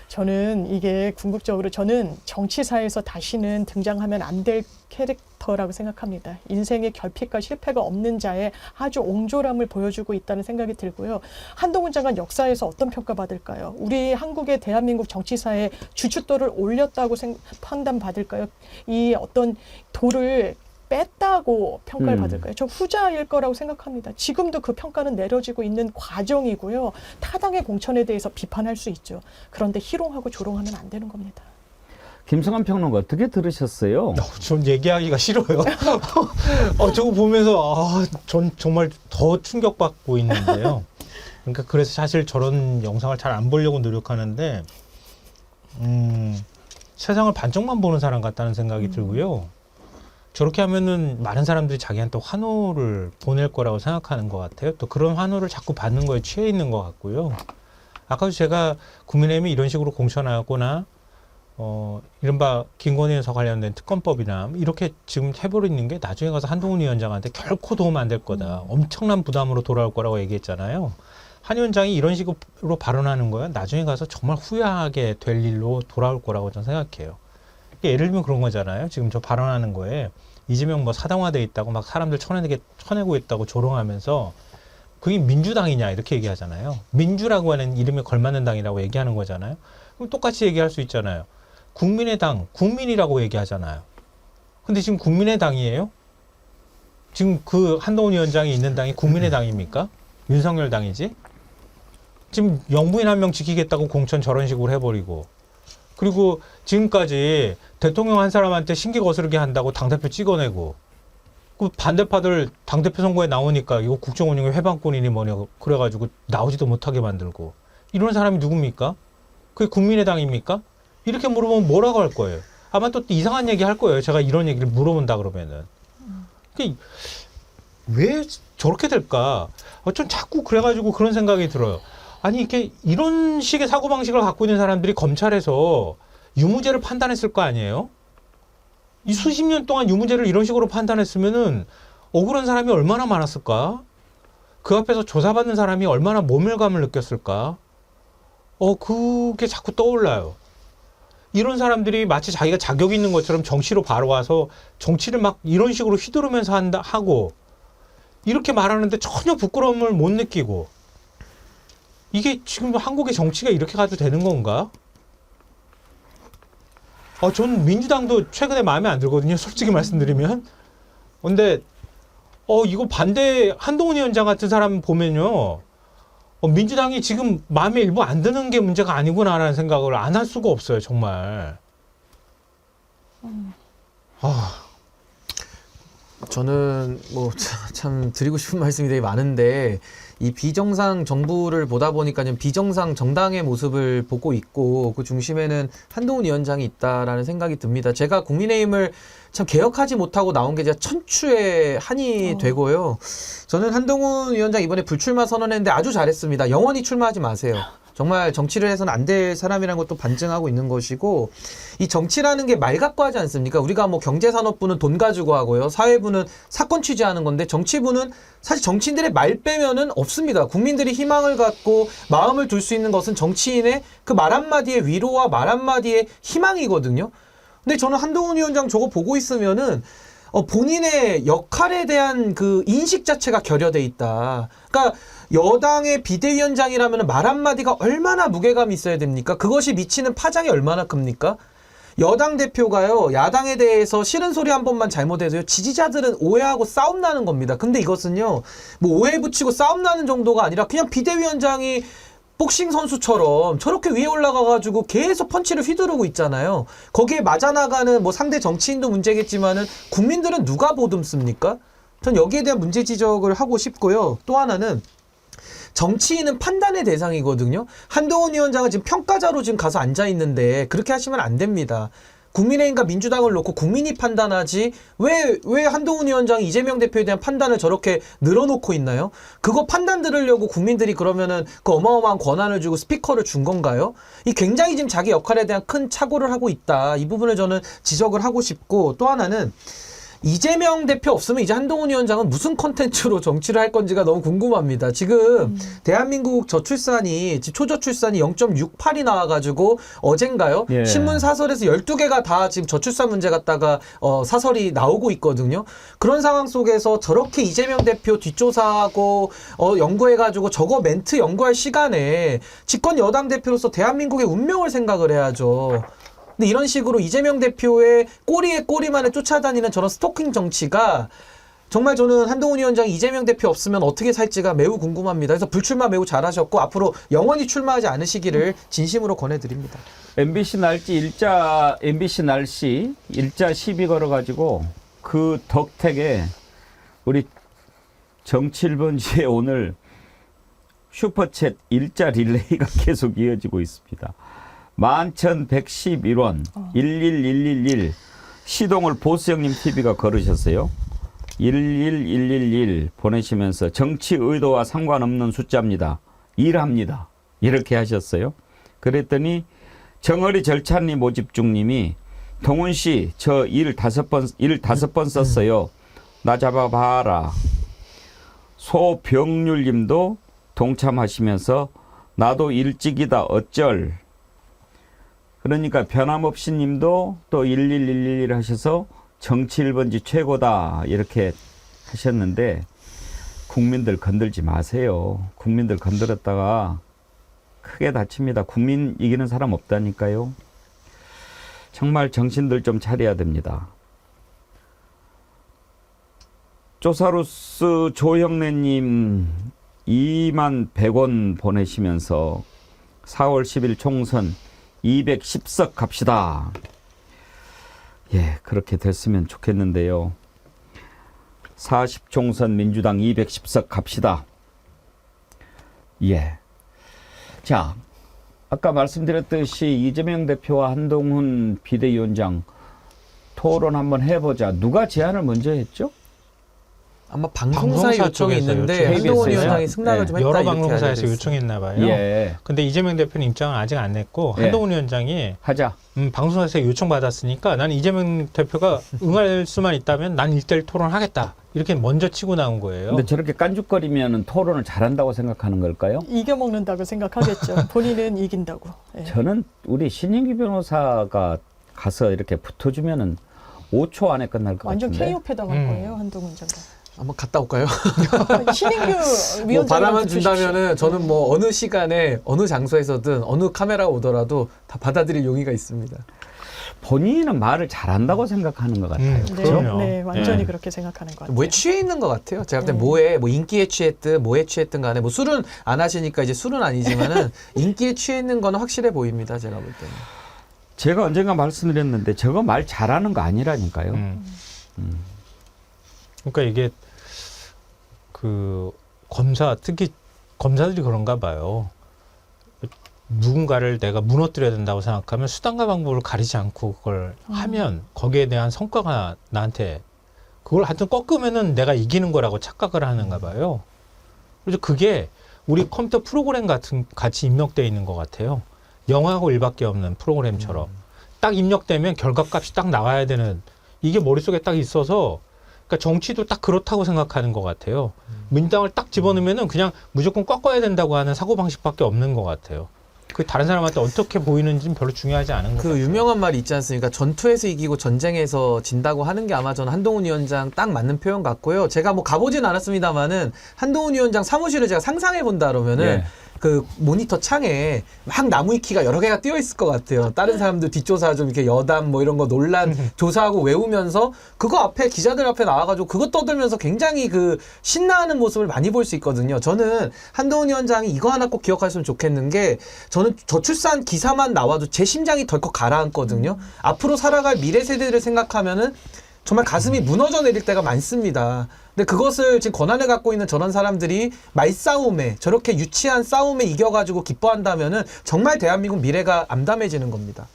저는 이게 궁극적으로 저는 정치사에서 다시는 등장하면 안 될 캐릭터라고 생각합니다. 인생의 결핍과 실패가 없는 자의 아주 옹졸함을 보여주고 있다는 생각이 들고요. 한동훈 장관 역사에서 어떤 평가 받을까요? 우리 한국의 대한민국 정치사에 주춧돌을 올렸다고 판단받을까요? 이 어떤 돌을 뺐다고 평가를 받을까요? 저 후자일 거라고 생각합니다. 지금도 그 평가는 내려지고 있는 과정이고요. 타당의 공천에 대해서 비판할 수 있죠. 그런데 희롱하고 조롱하면 안 되는 겁니다. 김성환 평론가 어떻게 들으셨어요? 전 얘기하기가 싫어요. 저거 보면서 전 정말 더 충격받고 있는데요. 그러니까 그래서 사실 저런 영상을 잘 안 보려고 노력하는데 세상을 반쪽만 보는 사람 같다는 생각이 들고요. 저렇게 하면은 많은 사람들이 자기한테 환호를 보낼 거라고 생각하는 것 같아요. 또 그런 환호를 자꾸 받는 거에 취해 있는 것 같고요. 아까도 제가 국민의힘이 이런 식으로 공천하거나 이른바 김건희 여사 관련된 특검법이나 이렇게 지금 해버리는 게 나중에 가서 한동훈 위원장한테 결코 도움 안 될 거다. 엄청난 부담으로 돌아올 거라고 얘기했잖아요. 한 위원장이 이런 식으로 발언하는 거야 나중에 가서 정말 후회하게 될 일로 돌아올 거라고 저는 생각해요. 예를 들면 그런 거잖아요. 지금 저 발언하는 거에 이재명 뭐 사당화돼 있다고 막 사람들 쳐내고 있다고 조롱하면서 그게 민주당이냐 이렇게 얘기하잖아요. 민주라고 하는 이름에 걸맞는 당이라고 얘기하는 거잖아요. 그럼 똑같이 얘기할 수 있잖아요. 국민의당, 국민이라고 얘기하잖아요. 근데 지금 국민의당이에요? 지금 그 한동훈 위원장이 있는 당이 국민의당입니까? 윤석열 당이지? 지금 영부인 한 명 지키겠다고 공천 저런 식으로 해버리고 그리고 지금까지 대통령 한 사람한테 신기 거스르게 한다고 당대표 찍어내고 그 반대파들 당대표 선거에 나오니까 이거 국정운영의 회방꾼이니 뭐냐 그래가지고 나오지도 못하게 만들고 이런 사람이 누굽니까? 그게 국민의당입니까? 이렇게 물어보면 뭐라고 할 거예요? 아마 또 이상한 얘기 할 거예요. 제가 이런 얘기를 물어본다 그러면은. 왜 저렇게 될까? 좀 자꾸 그래가지고 그런 생각이 들어요. 아니 이렇게 이런 식의 사고방식을 갖고 있는 사람들이 검찰에서 유무죄를 판단했을 거 아니에요? 이 수십 년 동안 유무죄를 이런 식으로 판단했으면은 억울한 사람이 얼마나 많았을까? 그 앞에서 조사받는 사람이 얼마나 모멸감을 느꼈을까? 그게 자꾸 떠올라요. 이런 사람들이 마치 자기가 자격이 있는 것처럼 정치로 바로 와서 정치를 막 이런 식으로 휘두르면서 하고 이렇게 말하는데 전혀 부끄러움을 못 느끼고, 이게 지금 한국의 정치가 이렇게 가도 되는 건가? 전 민주당도 최근에 마음에 안 들거든요. 솔직히 말씀드리면. 근데 이거 반대 한동훈 위원장 같은 사람 보면요. 민주당이 지금 마음에 일부 안 드는 게 문제가 아니구나라는 생각을 안 할 수가 없어요. 정말. 저는 뭐 참 드리고 싶은 말씀이 되게 많은데, 이 비정상 정부를 보다 보니까 비정상 정당의 모습을 보고 있고, 그 중심에는 한동훈 위원장이 있다라는 생각이 듭니다. 제가 국민의힘을 참 개혁하지 못하고 나온 게 제가 천추의 한이 되고요. 저는 한동훈 위원장 이번에 불출마 선언했는데 아주 잘했습니다. 영원히 출마하지 마세요. 정말 정치를 해서는 안 될 사람이라는 것도 반증하고 있는 것이고, 이 정치라는 게 말 갖고 하지 않습니까? 우리가 뭐 경제산업부는 돈 가지고 하고요, 사회부는 사건 취재하는 건데, 정치부는 사실 정치인들의 말 빼면은 없습니다. 국민들이 희망을 갖고 마음을 둘 수 있는 것은 정치인의 그 말 한마디의 위로와 말 한마디의 희망이거든요. 근데 저는 한동훈 위원장 저거 보고 있으면은 본인의 역할에 대한 그 인식 자체가 결여돼 있다. 그러니까 여당의 비대위원장이라면 말 한마디가 얼마나 무게감이 있어야 됩니까? 그것이 미치는 파장이 얼마나 큽니까? 여당 대표가요, 야당에 대해서 싫은 소리 한 번만 잘못해도요, 지지자들은 오해하고 싸움 나는 겁니다. 근데 이것은요, 뭐 오해 붙이고 싸움 나는 정도가 아니라 그냥 비대위원장이 복싱 선수처럼 저렇게 위에 올라가가지고 계속 펀치를 휘두르고 있잖아요. 거기에 맞아 나가는 뭐 상대 정치인도 문제겠지만은 국민들은 누가 보듬습니까? 전 여기에 대한 문제 지적을 하고 싶고요. 또 하나는, 정치인은 판단의 대상이거든요. 한동훈 위원장은 지금 평가자로 지금 가서 앉아 있는데 그렇게 하시면 안 됩니다. 국민의힘과 민주당을 놓고 국민이 판단하지 왜 한동훈 위원장이 이재명 대표에 대한 판단을 저렇게 늘어놓고 있나요? 그거 판단 들으려고 국민들이 그러면은 그 어마어마한 권한을 주고 스피커를 준 건가요? 이 굉장히 지금 자기 역할에 대한 큰 착오를 하고 있다. 이 부분을 저는 지적을 하고 싶고, 또 하나는 이재명 대표 없으면 이제 한동훈 위원장은 무슨 콘텐츠로 정치를 할 건지가 너무 궁금합니다. 지금 대한민국 저출산이, 초저출산이 0.68이 나와가지고 어젠가요? 예. 신문 사설에서 12개가 다 지금 저출산 문제 갖다가 사설이 나오고 있거든요. 그런 상황 속에서 저렇게 이재명 대표 뒷조사하고 연구해가지고 저거 멘트 연구할 시간에 집권 여당 대표로서 대한민국의 운명을 생각을 해야죠. 근데 이런 식으로 이재명 대표의 꼬리에 꼬리만을 쫓아다니는 저런 스토킹 정치가, 정말 저는 한동훈 위원장이 이재명 대표 없으면 어떻게 살지가 매우 궁금합니다. 그래서 불출마 매우 잘하셨고 앞으로 영원히 출마하지 않으시기를 진심으로 권해드립니다. MBC 날씨 일자 시비 걸어가지고 그 덕택에 우리 정치 1번지에 오늘 슈퍼챗 일자 릴레이가 계속 이어지고 있습니다. 11,111원 11111 시동을 보수형님 TV가 걸으셨어요. 11111 보내시면서 정치 의도와 상관없는 숫자입니다. 일합니다. 이렇게 하셨어요. 그랬더니 정어리 절찬리 모집중님이 동훈 씨 저 일 5번 썼어요. 나 잡아봐라. 소병률님도 동참하시면서 나도 일찍이다 어쩔. 그러니까 변함없이 님도 또 11111 하셔서 정치 1번지 최고다 이렇게 하셨는데, 국민들 건들지 마세요. 국민들 건드렸다가 크게 다칩니다. 국민 이기는 사람 없다니까요. 정말 정신들 좀 차려야 됩니다. 조사루스 조형래님 21,100원 보내시면서 4월 10일 총선 210석 갑시다. 예, 그렇게 됐으면 좋겠는데요. 40총선 민주당 210석 갑시다. 예. 자, 아까 말씀드렸듯이 이재명 대표와 한동훈 비대위원장 토론 한번 해보자. 누가 제안을 먼저 했죠? 아마 방송사에 요청이 있는데 한동훈 위원장이 승낙을 좀 했다. 여러 이렇게 방송사에서 알려져 요청했나 봐요. 예. 근데 이재명 대표는 입장을 아직 안 냈고, 예. 한동훈 위원장이 하자. 방송사에서 요청받았으니까 난 이재명 대표가 응할 수만 있다면 난 1대1 토론하겠다. 이렇게 먼저 치고 나온 거예요. 근데 저렇게 깐죽거리면 토론을 잘한다고 생각하는 걸까요? 이겨먹는다고 생각하겠죠. 본인은 이긴다고. 예. 저는 우리 신인기 변호사가 가서 이렇게 붙어주면은 5초 안에 끝날 것 완전 같은데. KO 패당할 거예요, 한동훈 장관. 한번 갔다 올까요? 신인규 뭐 위원장 바라만 준다면은 저는 뭐 어느 시간에 어느 장소에서든 어느 카메라가 오더라도 다 받아들일 용의가 있습니다. 본인은 말을 잘한다고 생각하는 것 같아요. 네, 그럼요. 네, 완전히 네. 그렇게 생각하는 것 같아요. 뭐에 취해 있는 것 같아요. 제가 볼 때 네. 뭐에 뭐 인기에 취했든 뭐에 취했든 간에 뭐 술은 안 하시니까 이제 술은 아니지만은 인기에 취해 있는 거는 확실해 보입니다. 제가 볼 때는. 제가 언젠가 말씀드렸는데 저거 말 잘하는 거 아니라니까요. 그러니까 이게 그 검사 특히 검사들이 그런가 봐요. 누군가를 내가 무너뜨려야 된다고 생각하면 수단과 방법을 가리지 않고 그걸 하면 거기에 대한 성과가 나한테 그걸 하여튼 꺾으면은 내가 이기는 거라고 착각을 하는가 봐요. 그래서 그게 우리 컴퓨터 프로그램 같이 입력되어 있는 것 같아요. 0하고 1밖에 없는 프로그램처럼 딱 입력되면 결과값이 딱 나와야 되는 이게 머릿속에 딱 있어서 그러니까 정치도 딱 그렇다고 생각하는 것 같아요. 민주당을 딱 집어넣으면은 그냥 무조건 꺾어야 된다고 하는 사고방식밖에 없는 것 같아요. 그 다른 사람한테 어떻게 보이는지는 별로 중요하지 않은 것 그 같아요. 유명한 말이 있지 않습니까? 전투에서 이기고 전쟁에서 진다고 하는 게 아마 저는 한동훈 위원장 딱 맞는 표현 같고요. 제가 뭐 가보진 않았습니다만은 한동훈 위원장 사무실을 제가 상상해 본다 그러면은 예. 그 모니터 창에 막 나무위키가 여러 개가 띄어 있을 것 같아요. 다른 사람들 뒷조사 좀 이렇게 여담 뭐 이런 거 논란 조사하고 외우면서 그거 앞에 기자들 앞에 나와가지고 그거 떠들면서 굉장히 그 신나하는 모습을 많이 볼 수 있거든요. 저는 한동훈 위원장이 이거 하나 꼭 기억하시면 좋겠는 게 저는 저출산 기사만 나와도 제 심장이 덜컥 가라앉거든요. 앞으로 살아갈 미래 세대들을 생각하면은 정말 가슴이 무너져 내릴 때가 많습니다. 근데 그것을 지금 권한을 갖고 있는 저런 사람들이 말싸움에 저렇게 유치한 싸움에 이겨가지고 기뻐한다면은 정말 대한민국 미래가 암담해지는 겁니다.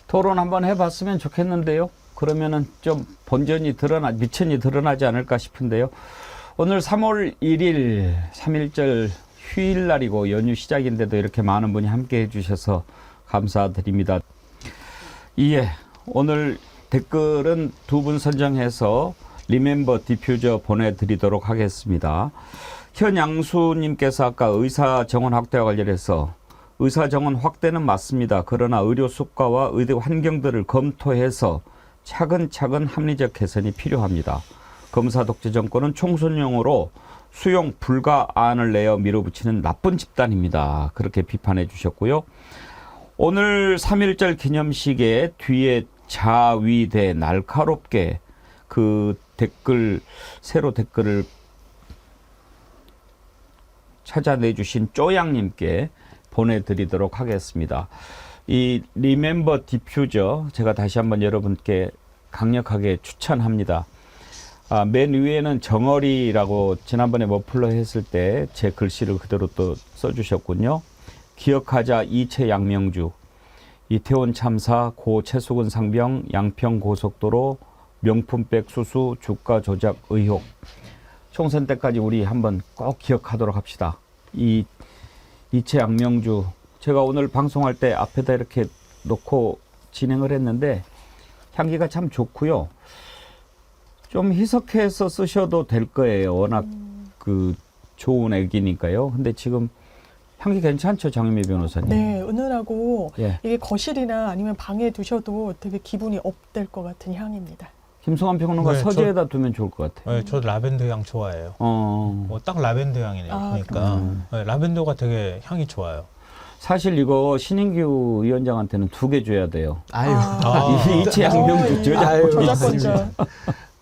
토론 한번 해봤으면 좋겠는데요. 그러면은 좀 본전이 미천이 드러나지 않을까 싶은데요. 오늘 3월 1일 3.1절 휴일날이고 연휴 시작인데도 이렇게 많은 분이 함께 해주셔서 감사드립니다. 이에 오늘 댓글은 두 분 선정해서 리멤버 디퓨저 보내드리도록 하겠습니다. 현양수님께서 아까 의사 정원 확대와 관련해서 의사 정원 확대는 맞습니다. 그러나 의료 수가와 의대 환경들을 검토해서 차근차근 합리적 개선이 필요합니다. 검사 독재 정권은 총선용으로 수용 불가안을 내어 밀어붙이는 나쁜 집단입니다. 그렇게 비판해 주셨고요. 오늘 3.1절 기념식에 뒤에 자위대 날카롭게 그 댓글 새로 댓글을 찾아내주신 쪼양님께 보내드리도록 하겠습니다. 이 리멤버 디퓨저 제가 다시 한번 여러분께 강력하게 추천합니다. 맨 위에는 정어리라고 지난번에 머플러 했을 때 제 글씨를 그대로 또 써주셨군요. 기억하자 이채 양명주, 이태원 참사, 고 최수근 상병, 양평 고속도로, 명품백 수수, 주가 조작 의혹. 총선 때까지 우리 한번 꼭 기억하도록 합시다. 이채 양명주, 제가 오늘 방송할 때 앞에다 이렇게 놓고 진행을 했는데 향기가 참 좋고요. 좀 희석해서 쓰셔도 될 거예요. 워낙 그 좋은 애기니까요. 근데 지금 향기 괜찮죠, 장유미 변호사님? 네, 은은하고 예. 이게 거실이나 아니면 방에 두셔도 되게 기분이 업될 것 같은 향입니다. 김성환 평론가 네, 서재에다 두면 좋을 것 같아요. 네, 저 라벤더 향 좋아해요. 딱 라벤더 향이네요. 그러니까 네, 라벤더가 되게 향이 좋아요. 사실 이거 신인규 위원장한테는 2개 줘야 돼요. 아유. 이채 양명주 저작권자.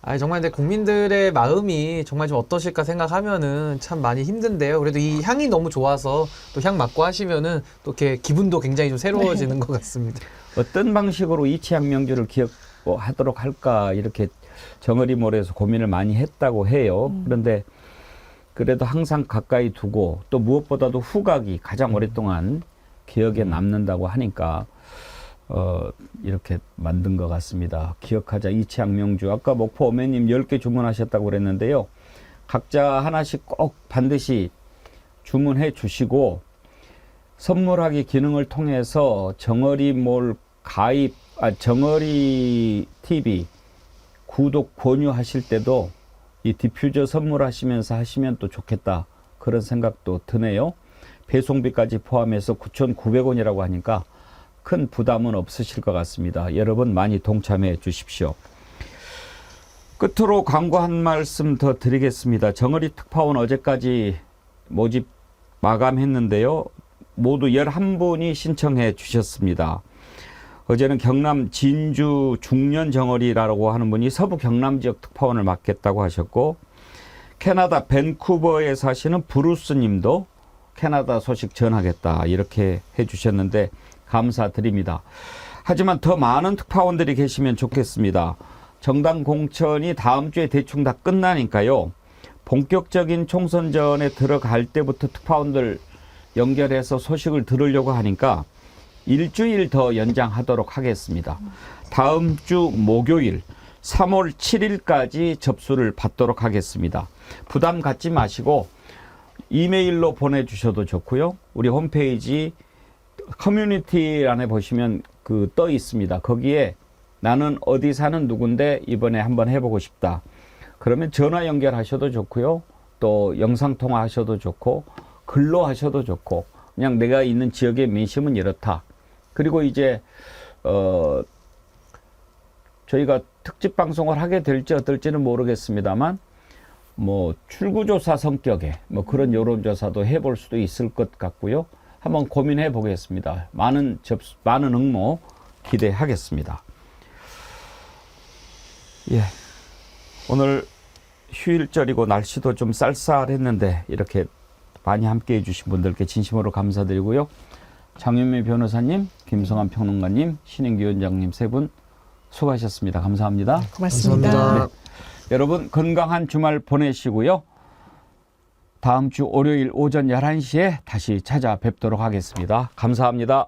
아 정말 근데 국민들의 마음이 정말 좀 어떠실까 생각하면은 참 많이 힘든데요. 그래도 이 향이 너무 좋아서 또 향 맡고 하시면은 또 이렇게 기분도 굉장히 좀 새로워지는 것 같습니다. 어떤 방식으로 이채 양명주를 기억하도록 할까 이렇게 정어리몰에서 고민을 많이 했다고 해요. 그런데 그래도 항상 가까이 두고 또 무엇보다도 후각이 가장 오랫동안 기억에 남는다고 하니까 이렇게 만든 것 같습니다. 기억하자 이채 양명주. 아까 목포 어매님 10개 주문하셨다고 그랬는데요. 각자 하나씩 꼭 반드시 주문해 주시고 선물하기 기능을 통해서 정어리몰 정어리 TV 구독 권유하실 때도 이 디퓨저 선물하시면서 하시면 또 좋겠다. 그런 생각도 드네요. 배송비까지 포함해서 9,900원이라고 하니까 큰 부담은 없으실 것 같습니다. 여러분 많이 동참해 주십시오. 끝으로 광고 한 말씀 더 드리겠습니다. 정어리 특파원 어제까지 모집 마감했는데요. 모두 11분이 신청해 주셨습니다. 어제는 경남 진주 중년 정어리라고 하는 분이 서부 경남 지역 특파원을 맡겠다고 하셨고, 캐나다 밴쿠버에 사시는 브루스 님도 캐나다 소식 전하겠다 이렇게 해주셨는데 감사드립니다. 하지만 더 많은 특파원들이 계시면 좋겠습니다. 정당 공천이 다음 주에 대충 다 끝나니까요. 본격적인 총선전에 들어갈 때부터 특파원들 연결해서 소식을 들으려고 하니까 일주일 더 연장하도록 하겠습니다. 다음 주 목요일 3월 7일까지 접수를 받도록 하겠습니다. 부담 갖지 마시고 이메일로 보내주셔도 좋고요. 우리 홈페이지 커뮤니티란에 보시면 그 떠 있습니다. 거기에 나는 어디 사는 누군데 이번에 한번 해보고 싶다. 그러면 전화 연결하셔도 좋고요. 또 영상통화 하셔도 좋고 글로 하셔도 좋고 그냥 내가 있는 지역의 민심은 이렇다. 그리고 이제 저희가 특집 방송을 하게 될지 어떨지는 모르겠습니다만 뭐 출구조사 성격의 뭐 그런 여론조사도 해볼 수도 있을 것 같고요. 한번 고민해 보겠습니다. 많은 응모 기대하겠습니다. 예, 오늘 휴일절이고 날씨도 좀 쌀쌀했는데 이렇게 많이 함께해 주신 분들께 진심으로 감사드리고요. 장윤미 변호사님, 김성환 평론가님, 신인기 위원장님 세 분 수고하셨습니다. 감사합니다. 고맙습니다. 네. 여러분 건강한 주말 보내시고요. 다음 주 월요일 오전 11시에 다시 찾아뵙도록 하겠습니다. 감사합니다.